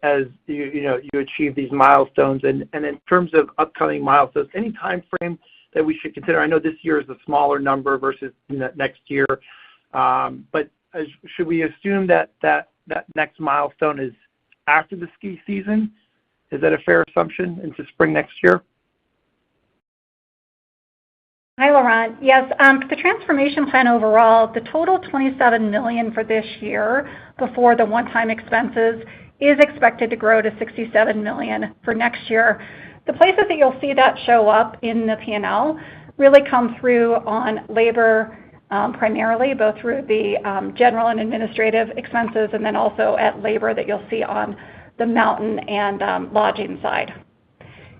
[SPEAKER 8] as you achieve these milestones? And in terms of upcoming milestones, any time frame that we should consider? I know this year is a smaller number versus next year, but should we assume that next milestone is after the ski season? Is that a fair assumption into spring next year?
[SPEAKER 3] Hi, Laurent. Yes, the transformation plan overall, the total $27 million for this year before the one-time expenses is expected to grow to $67 million for next year. The places that you'll see that show up in the P&L really come through on labor primarily, both through the general and administrative expenses, and then also at labor that you'll see on the mountain and lodging side.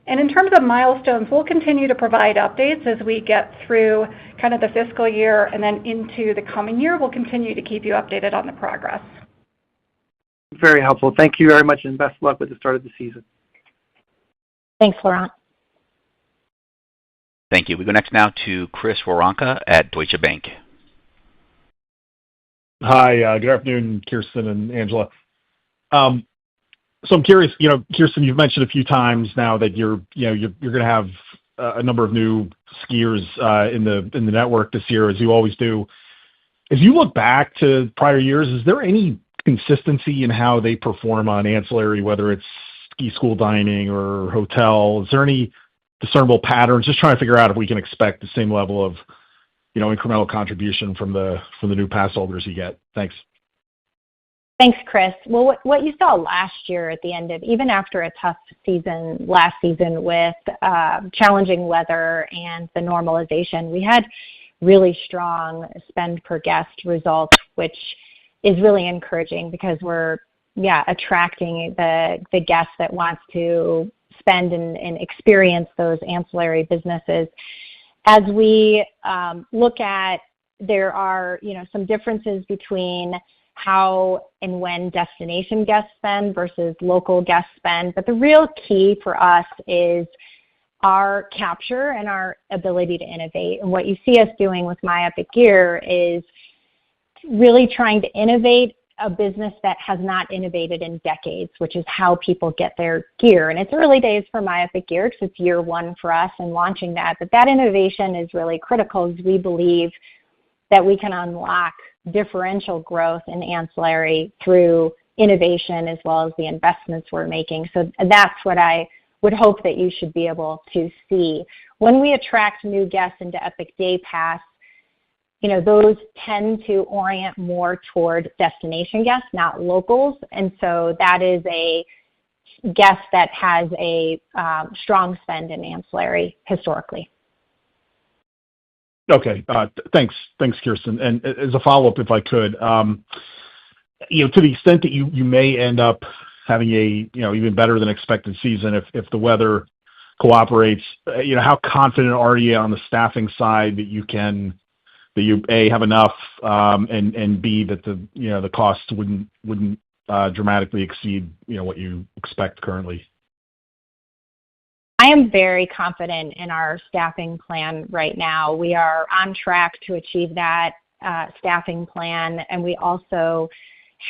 [SPEAKER 3] And in terms of milestones, we'll continue to provide updates as we get through kind of the fiscal year, and then into the coming year, we'll continue to keep you updated on the progress.
[SPEAKER 8] Very helpful. Thank you very much, and best of luck with the start of the season.
[SPEAKER 2] Thanks, Laurent.
[SPEAKER 1] Thank you. We go next now to Chris Woronka at Deutsche Bank.
[SPEAKER 9] Hi, good afternoon, Kirsten and Angela. So I'm curious, Kirsten, you've mentioned a few times now that you're going to have a number of new skiers in the network this year, as you always do. As you look back to prior years, is there any consistency in how they perform on ancillary, whether it's ski school dining or hotel? Is there any discernible patterns? Just trying to figure out if we can expect the same level of, incremental contribution from the new pass holders you get. Thanks.
[SPEAKER 2] Thanks, Chris. Well, what you saw last year at the end of, even after a tough season last season with challenging weather and the normalization, we had really strong spend per guest results, which is really encouraging because we're attracting the guests that wants to spend and experience those ancillary businesses. As we look at, there are some differences between how and when destination guests spend versus local guest spend, but the real key for us is our capture and our ability to innovate. And what you see us doing with My Epic Gear is really trying to innovate a business that has not innovated in decades, which is how people get their gear. And it's early days for My Epic Gear because it's year one for us in launching that. But that innovation is really critical because we believe that we can unlock differential growth in ancillary through innovation as well as the investments we're making. So that's what I would hope that you should be able to see. When we attract new guests into Epic Day Pass, those tend to orient more toward destination guests, not locals. And so that is a guest that has a strong spend in ancillary historically.
[SPEAKER 9] Okay. Thanks, Kirsten. And as a follow-up, if I could, to the extent that you may end up having a even better than expected season if the weather cooperates, how confident are you on the staffing side that you A, have enough, and B, that the costs wouldn't dramatically exceed what you expect currently?
[SPEAKER 2] I am very confident in our staffing plan right now. We are on track to achieve that staffing plan, and we also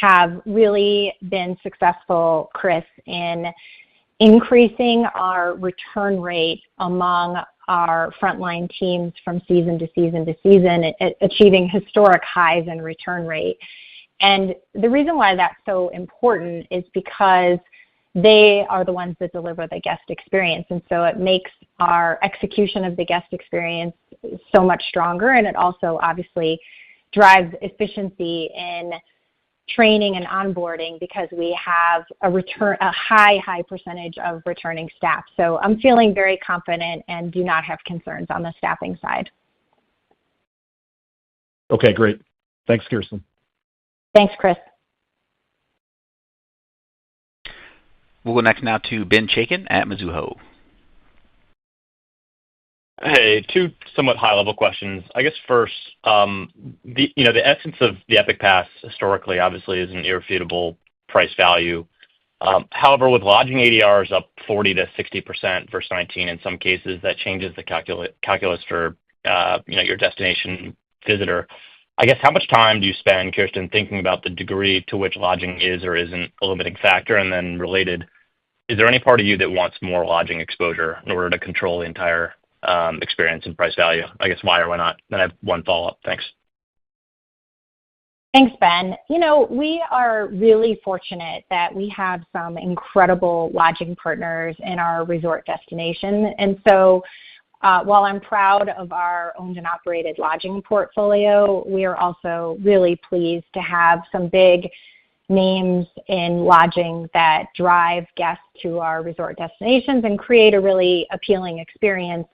[SPEAKER 2] have really been successful, Chris, in increasing our return rate among our frontline teams from season to season to season, achieving historic highs in return rate. And the reason why that's so important is because they are the ones that deliver the guest experience. And so it makes our execution of the guest experience so much stronger. And it also obviously drives efficiency in training and onboarding because we have a high percentage of returning staff. So I'm feeling very confident and do not have concerns on the staffing side.
[SPEAKER 9] Okay, great. Thanks, Kirsten.
[SPEAKER 2] Thanks, Chris.
[SPEAKER 1] We'll go next now to Ben Chaiken at Mizuho.
[SPEAKER 10] Hey, two somewhat high-level questions. I guess first, the essence of the Epic Pass historically obviously is an irrefutable price value. However, with lodging ADRs up 40 to 60% versus 19 in some cases, that changes the calculus for your destination visitor. I guess how much time do you spend, Kirsten, thinking about the degree to which lodging is or isn't a limiting factor? And then related, is there any part of you that wants more lodging exposure in order to control the entire experience and price value? I guess why or why not? Then I have one follow-up. Thanks.
[SPEAKER 2] Thanks, Ben. We are really fortunate that we have some incredible lodging partners in our resort destination. And so while I'm proud of our owned and operated lodging portfolio, we are also really pleased to have some big names in lodging that drive guests to our resort destinations and create a really appealing experience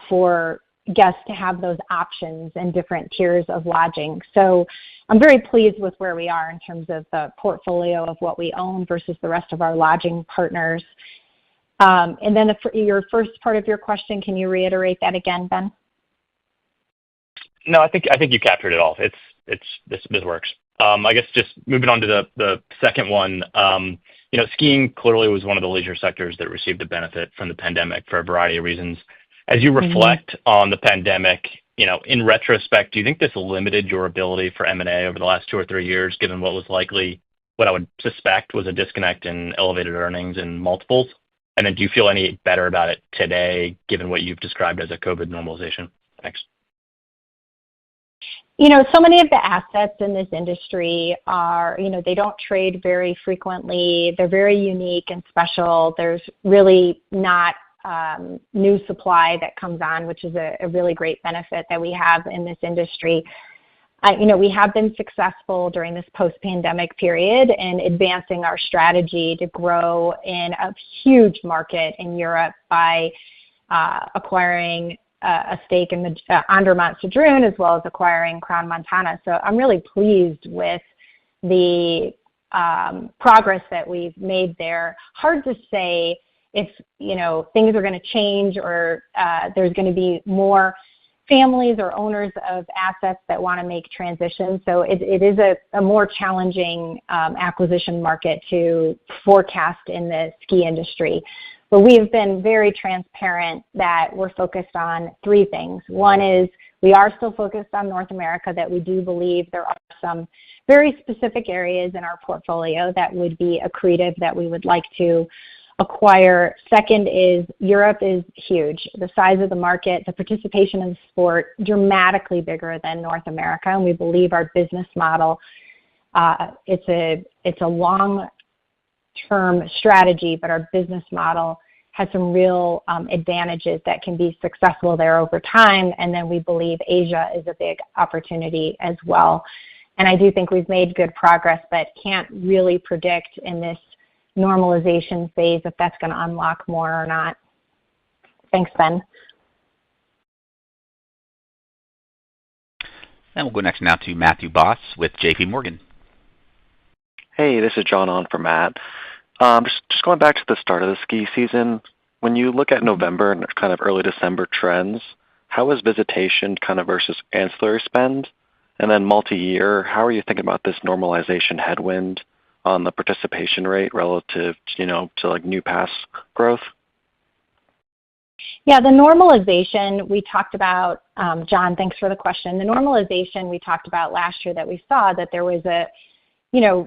[SPEAKER 2] for guests to have those options and different tiers of lodging. So I'm very pleased with where we are in terms of the portfolio of what we own versus the rest of our lodging partners. And then your first part of your question, can you reiterate that again, Ben?
[SPEAKER 10] No, I think you captured it all. This works. I guess just moving on to the second one, skiing clearly was one of the leisure sectors that received a benefit from the pandemic for a variety of reasons. As you reflect on the pandemic, in retrospect, do you think this limited your ability for M&A over the last 2 or 3 years, given what I would suspect was a disconnect in elevated earnings and multiples? And then do you feel any better about it today, given what you've described as a COVID normalization? Thanks.
[SPEAKER 2] So many of the assets in this industry are, they don't trade very frequently. They're very unique and special. There's really not new supply that comes on, which is a really great benefit that we have in this industry. We have been successful during this post-pandemic period in advancing our strategy to grow in a huge market in Europe by acquiring a stake in the Andermatt-Sedrun, as well as acquiring Crown Montana. So I'm really pleased with the progress that we've made there. Hard to say if things are going to change or there's going to be more families or owners of assets that want to make transitions. So it is a more challenging acquisition market to forecast in the ski industry. But we have been very transparent that we're focused on three things. One is we are still focused on North America, that we do believe there are some very specific areas in our portfolio that would be accretive that we would like to acquire. Second is Europe is huge. The size of the market, the participation in the sport, dramatically bigger than North America, and we believe our business model, it's a long-term strategy, but our business model has some real advantages that can be successful there over time, and then we believe Asia is a big opportunity as well. And I do think we've made good progress, but can't really predict in this normalization phase if that's going to unlock more or not. Thanks, Ben.
[SPEAKER 1] And we'll go next now to Matthew Boss with J.P. Morgan.
[SPEAKER 11] Hey, this is John on for Matt. Just going back to the start of the ski season, when you look at November and kind of early December trends, how is visitation kind of versus ancillary spend? And then multi-year, how are you thinking about this normalization headwind on the participation rate relative, to like new pass growth?
[SPEAKER 2] Yeah, the normalization we talked about, John, thanks for the question. The normalization we talked about last year that we saw that there was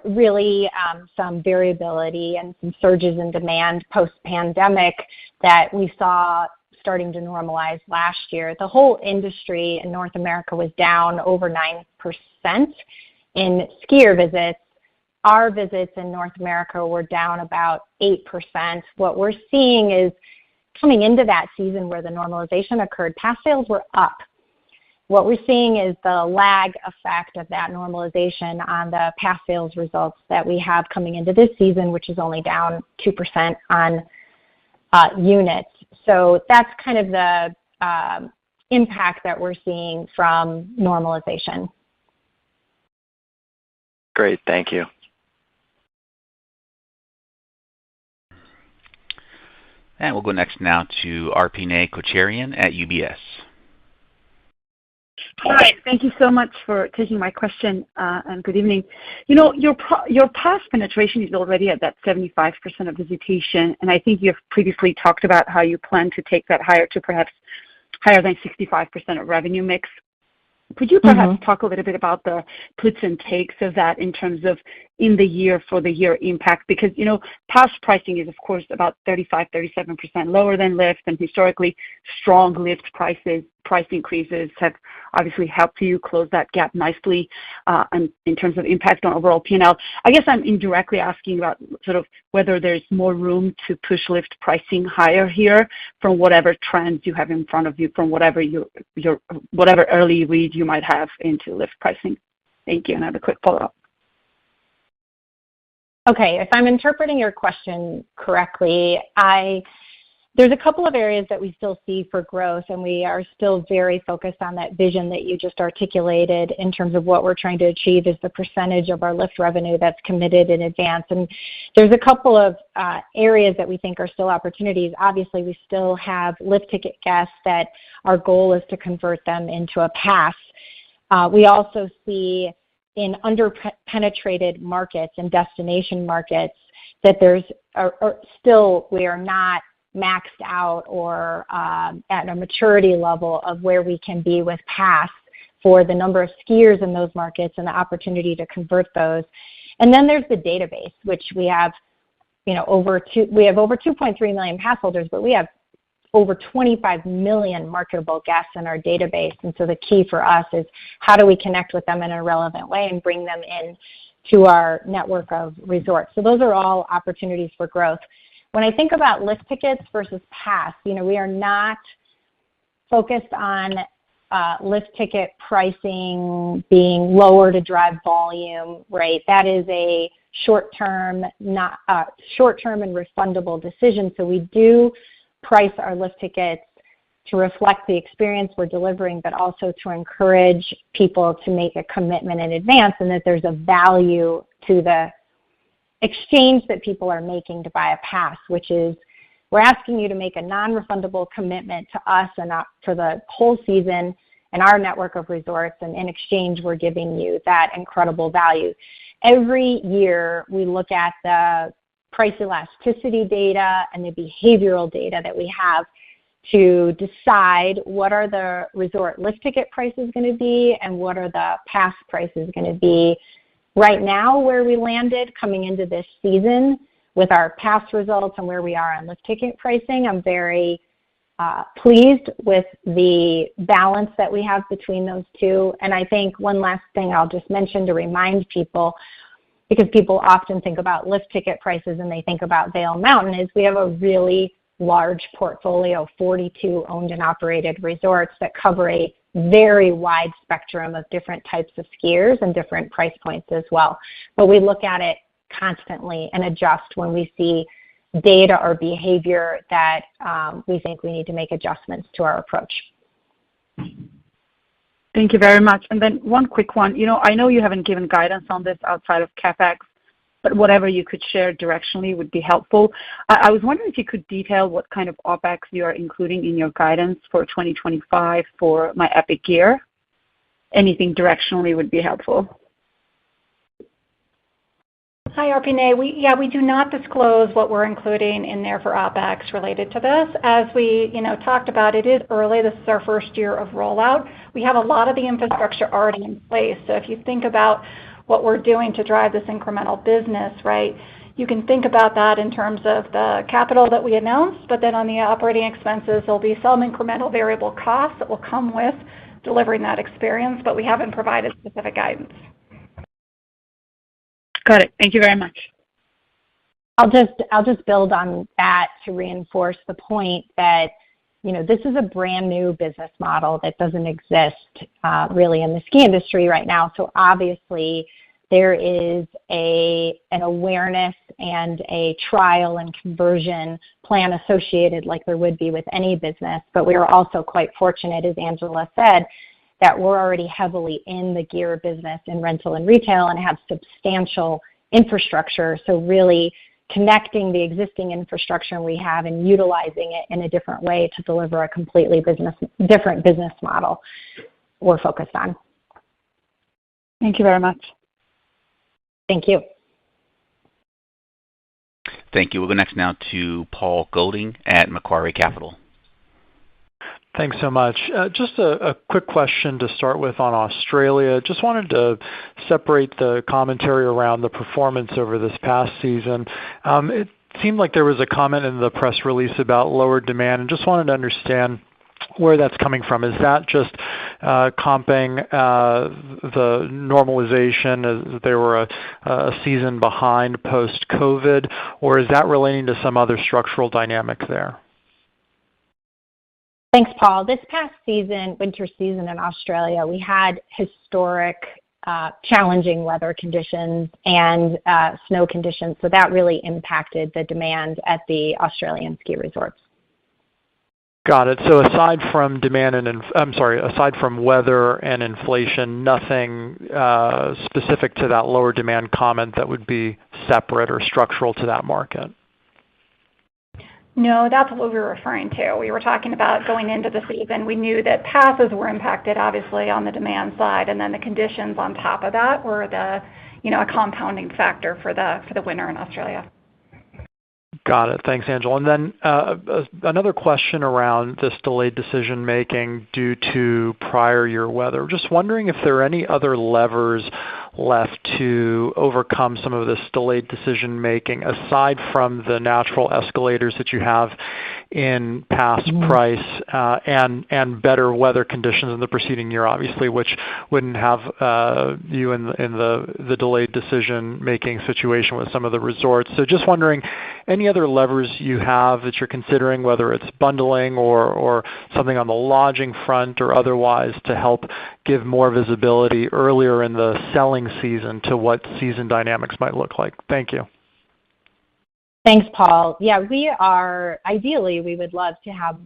[SPEAKER 2] really some variability and some surges in demand post-pandemic that we saw starting to normalize last year. The whole industry in North America was down over 9% in skier visits. Our visits in North America were down about 8%. What we're seeing is coming into that season where the normalization occurred, pass sales were up. What we're seeing is the lag effect of that normalization on the pass sales results that we have coming into this season, which is only down 2% on units. So that's kind of the impact that we're seeing from normalization.
[SPEAKER 11] Great, thank you.
[SPEAKER 1] And we'll go next now to Arpine Kocharian at UBS.
[SPEAKER 12] All right. Thank you so much for taking my question, and good evening. Your pass penetration is already at that 75% of visitation, and I think you've previously talked about how you plan to take that higher to perhaps higher than 65% of revenue mix. Could you perhaps talk a little bit about the puts and takes of that in terms of in the year for the year impact? Because, pass pricing is, of course, about 35-37% lower than lift, and historically strong lift price increases have obviously helped you close that gap nicely and in terms of impact on overall P&L. I guess I'm indirectly asking about sort of whether there's more room to push lift pricing higher here from whatever trends you have in front of you, from whatever whatever early read you might have into lift pricing. Thank you, and I have a quick follow-up.
[SPEAKER 2] Okay, if I'm interpreting your question correctly, there's a couple of areas that we still see for growth, and we are still very focused on that vision that you just articulated in terms of what we're trying to achieve is the percentage of our lift revenue that's committed in advance. And there's a couple of areas that we think are still opportunities. Obviously, we still have lift ticket guests that our goal is to convert them into a pass. We also see in under-penetrated markets and destination markets that we are not maxed out or at a maturity level of where we can be with pass for the number of skiers in those markets and the opportunity to convert those. And then there's the database, which we have, over 2.3 million pass holders, but we have over 25 million marketable guests in our database. And so the key for us is how do we connect with them in a relevant way and bring them in to our network of resorts. So those are all opportunities for growth. When I think about lift tickets versus pass, we are not focused on lift ticket pricing being lower to drive volume, right? That is a short-term and refundable decision. So we do price our lift tickets to reflect the experience we're delivering, but also to encourage people to make a commitment in advance, and that there's a value to the exchange that people are making to buy a pass, which is we're asking you to make a non-refundable commitment to us and for the whole season and our network of resorts, and in exchange we're giving you that incredible value. Every year we look at the price elasticity data and the behavioral data that we have to decide what are the resort lift ticket prices going to be and what are the pass prices going to be. Right now, where we landed coming into this season with our pass results and where we are on lift ticket pricing, I'm very pleased with the balance that we have between those two. And I think one last thing I'll just mention to remind people, because people often think about lift ticket prices and they think about Vail Mountain, is we have a really large portfolio, 42 owned and operated resorts that cover a very wide spectrum of different types of skiers and different price points as well. But we look at it constantly and adjust when we see data or behavior that we think we need to make adjustments to our approach.
[SPEAKER 12] Thank you very much. And then one quick one. I know you haven't given guidance on this outside of CapEx, but whatever you could share directionally would be helpful. I was wondering if you could detail what kind of OpEx you are including in your guidance for 2025 for My Epic Gear. Anything directionally would be helpful.
[SPEAKER 3] Hi, Arpine. We do not disclose what we're including in there for OpEx related to this. As we talked about, it is early. This is our first year of rollout. We have a lot of the infrastructure already in place. So if you think about what we're doing to drive this incremental business, right, you can think about that in terms of the capital that we announced, but then on the operating expenses, there'll be some incremental variable costs that will come with delivering that experience, but we haven't provided specific guidance.
[SPEAKER 12] Got it. Thank you very much.
[SPEAKER 2] I'll just build on that to reinforce the point that this is a brand new business model that doesn't exist really in the ski industry right now. So obviously there is an awareness and a trial and conversion plan associated like there would be with any business. But we are also quite fortunate, as Angela said, that we're already heavily in the gear business in rental and retail and have substantial infrastructure. So really connecting the existing infrastructure we have and utilizing it in a different way to deliver a completely different business model we're focused on.
[SPEAKER 12] Thank you very much.
[SPEAKER 2] Thank you.
[SPEAKER 1] Thank you. We'll go next now to Paul Golding at Macquarie Capital.
[SPEAKER 13] Thanks so much. Just a quick question to start with on Australia. Just wanted to separate the commentary around the performance over this past season. It seemed like there was a comment in the press release about lower demand, and just wanted to understand where that's coming from. Is that just comping the normalization as they were a season behind post-COVID, or is that relating to some other structural dynamic there?
[SPEAKER 2] Thanks, Paul. This past season, winter season in Australia, we had historic challenging weather conditions and snow conditions, so that really impacted the demand at the Australian ski resorts.
[SPEAKER 13] Got it. So aside from aside from weather and inflation, nothing specific to that lower demand comment that would be separate or structural to that market?
[SPEAKER 3] No, that's what we were referring to. We were talking about going into the season. We knew that passes were impacted, obviously, on the demand side, and then the conditions on top of that were a compounding factor for the winter in Australia.
[SPEAKER 13] Got it. Thanks, Angela. And then another question around this delayed decision-making due to prior year weather. Just wondering if there are any other levers left to overcome some of this delayed decision making, aside from the natural escalators that you have in past price and better weather conditions in the preceding year, obviously, which wouldn't have you in the delayed decision making situation with some of the resorts. So just wondering, any other levers you have that you're considering, whether it's bundling or something on the lodging front or otherwise, to help give more visibility earlier in the selling season to what season dynamics might look like? Thank you.
[SPEAKER 2] Thanks, Paul. Yeah, ideally, we would love to have,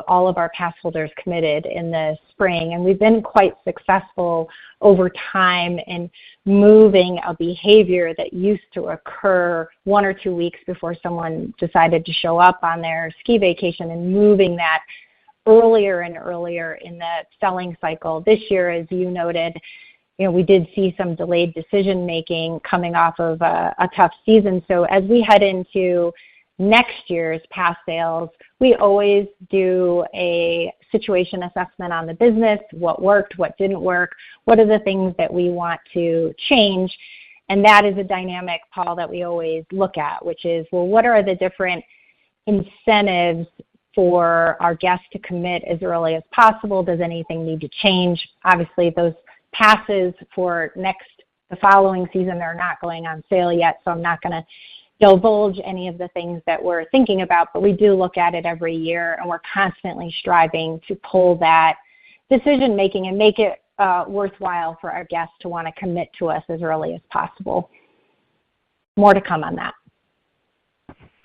[SPEAKER 2] all of our pass holders committed in the spring. And we've been quite successful over time in moving a behavior that used to occur 1 or 2 weeks before someone decided to show up on their ski vacation, and moving that earlier and earlier in the selling cycle. This year, as you noted, we did see some delayed decision making coming off of a tough season. So as we head into next year's pass sales, we always do a situation assessment on the business: what worked, what didn't work, what are the things that we want to change. And that is a dynamic, Paul, that we always look at, which is, well, what are the different incentives for our guests to commit as early as possible? Does anything need to change? Obviously, those passes for the following season are not going on sale yet, so I'm not going to divulge any of the things that we're thinking about, but we do look at it every year, and we're constantly striving to pull that decision making and make it worthwhile for our guests to want to commit to us as early as possible. More to come on that.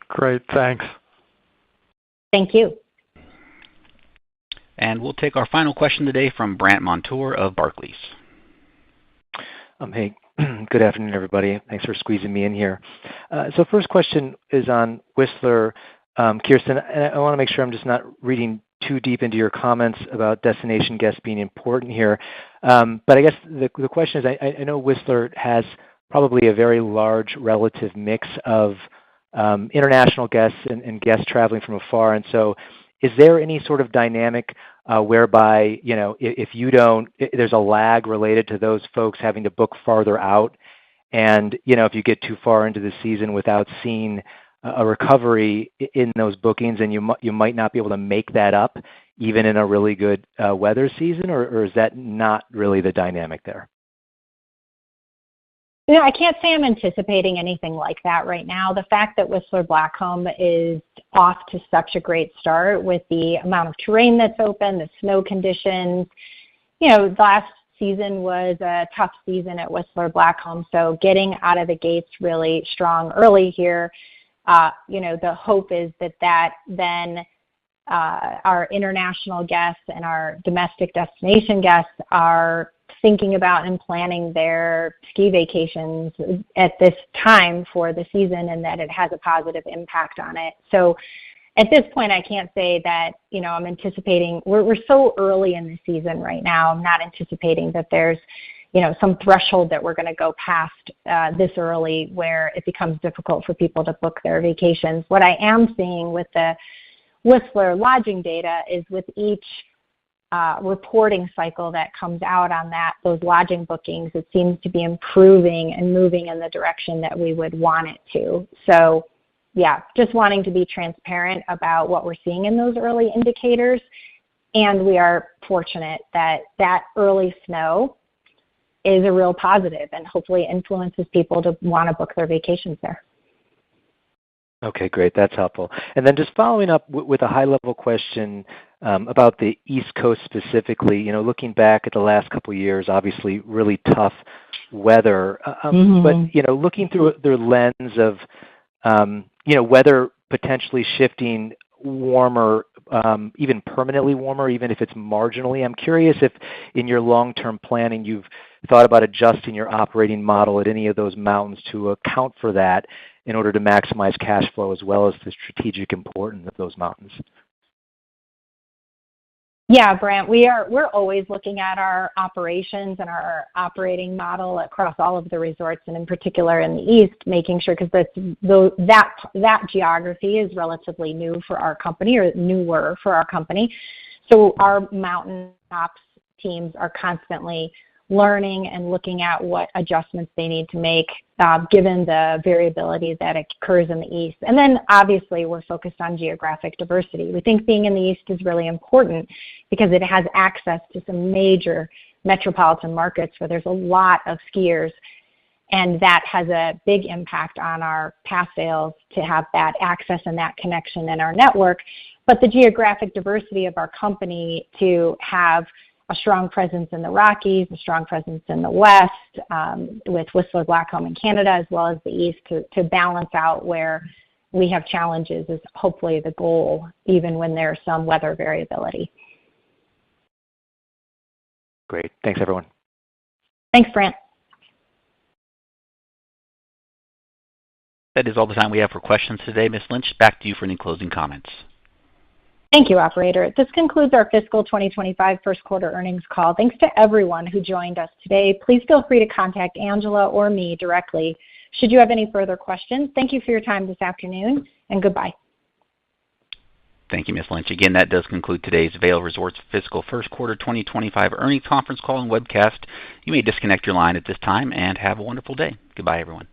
[SPEAKER 13] Great, thanks.
[SPEAKER 2] Thank you.
[SPEAKER 1] And we'll take our final question today from Brandt Montour of Barclays.
[SPEAKER 14] Hey, good afternoon, everybody. Thanks for squeezing me in here. So first question is on Whistler. Kirsten, I want to make sure I'm just not reading too deep into your comments about destination guests being important here. But I guess the question is, I know Whistler has probably a very large relative mix of international guests and guests traveling from afar. And so is there any sort of dynamic whereby, if there's a lag related to those folks having to book farther out, and, if you get too far into the season without seeing a recovery in those bookings, and you might not be able to make that up even in a really good weather season, or is that not really the dynamic there?
[SPEAKER 2] I can't say I'm anticipating anything like that right now. The fact that Whistler Blackcomb is off to such a great start with the amount of terrain that's open, the snow conditions. Last season was a tough season at Whistler Blackcomb, so getting out of the gates really strong early here. The hope is that then our international guests and our domestic destination guests are thinking about and planning their ski vacations at this time for the season, and that it has a positive impact on it. So at this point, I can't say that, I'm anticipating, we're so early in the season right now. I'm not anticipating that there's, some threshold that we're going to go past this early where it becomes difficult for people to book their vacations. What I am seeing with the Whistler lodging data is with each reporting cycle that comes out on those lodging bookings, it seems to be improving and moving in the direction that we would want it to. So, yeah, just wanting to be transparent about what we're seeing in those early indicators. And we are fortunate that early snow is a real positive and hopefully influences people to want to book their vacations there.
[SPEAKER 14] Okay, great. That's helpful. And then just following up with a high-level question about the East Coast specifically, looking back at the last couple of years, obviously really tough weather. But, looking through the lens of, weather potentially shifting warmer, even permanently warmer, even if it's marginally. I'm curious if in your long-term planning you've thought about adjusting your operating model at any of those mountains to account for that in order to maximize cash flow as well as the strategic importance of those mountains.
[SPEAKER 2] Yeah, Brant, we're always looking at our operations and our operating model across all of the resorts, and in particular in the East, making sure, because that geography is relatively new for our company, or newer for our company. So our mountain ops teams are constantly learning and looking at what adjustments they need to make given the variability that occurs in the East. And then obviously we're focused on geographic diversity. We think being in the East is really important because it has access to some major metropolitan markets where there's a lot of skiers, and that has a big impact on our pass sales to have that access and that connection in our network. But the geographic diversity of our company to have a strong presence in the Rockies, a strong presence in the West, with Whistler Blackcomb in Canada, as well as the East, to balance out where we have challenges is hopefully the goal, even when there's some weather variability.
[SPEAKER 14] Great. Thanks, everyone.
[SPEAKER 2] Thanks, Brant.
[SPEAKER 1] That is all the time we have for questions today. Ms. Lynch, back to you for any closing comments.
[SPEAKER 2] Thank you, operator. This concludes our fiscal 2025 first quarter earnings call. Thanks to everyone who joined us today. Please feel free to contact Angela or me directly should you have any further questions. Thank you for your time this afternoon, and goodbye.
[SPEAKER 1] Thank you, Ms. Lynch. Again, that does conclude today's Vail Resorts fiscal first quarter 2025 earnings conference call and webcast. You may disconnect your line at this time and have a wonderful day. Goodbye, everyone.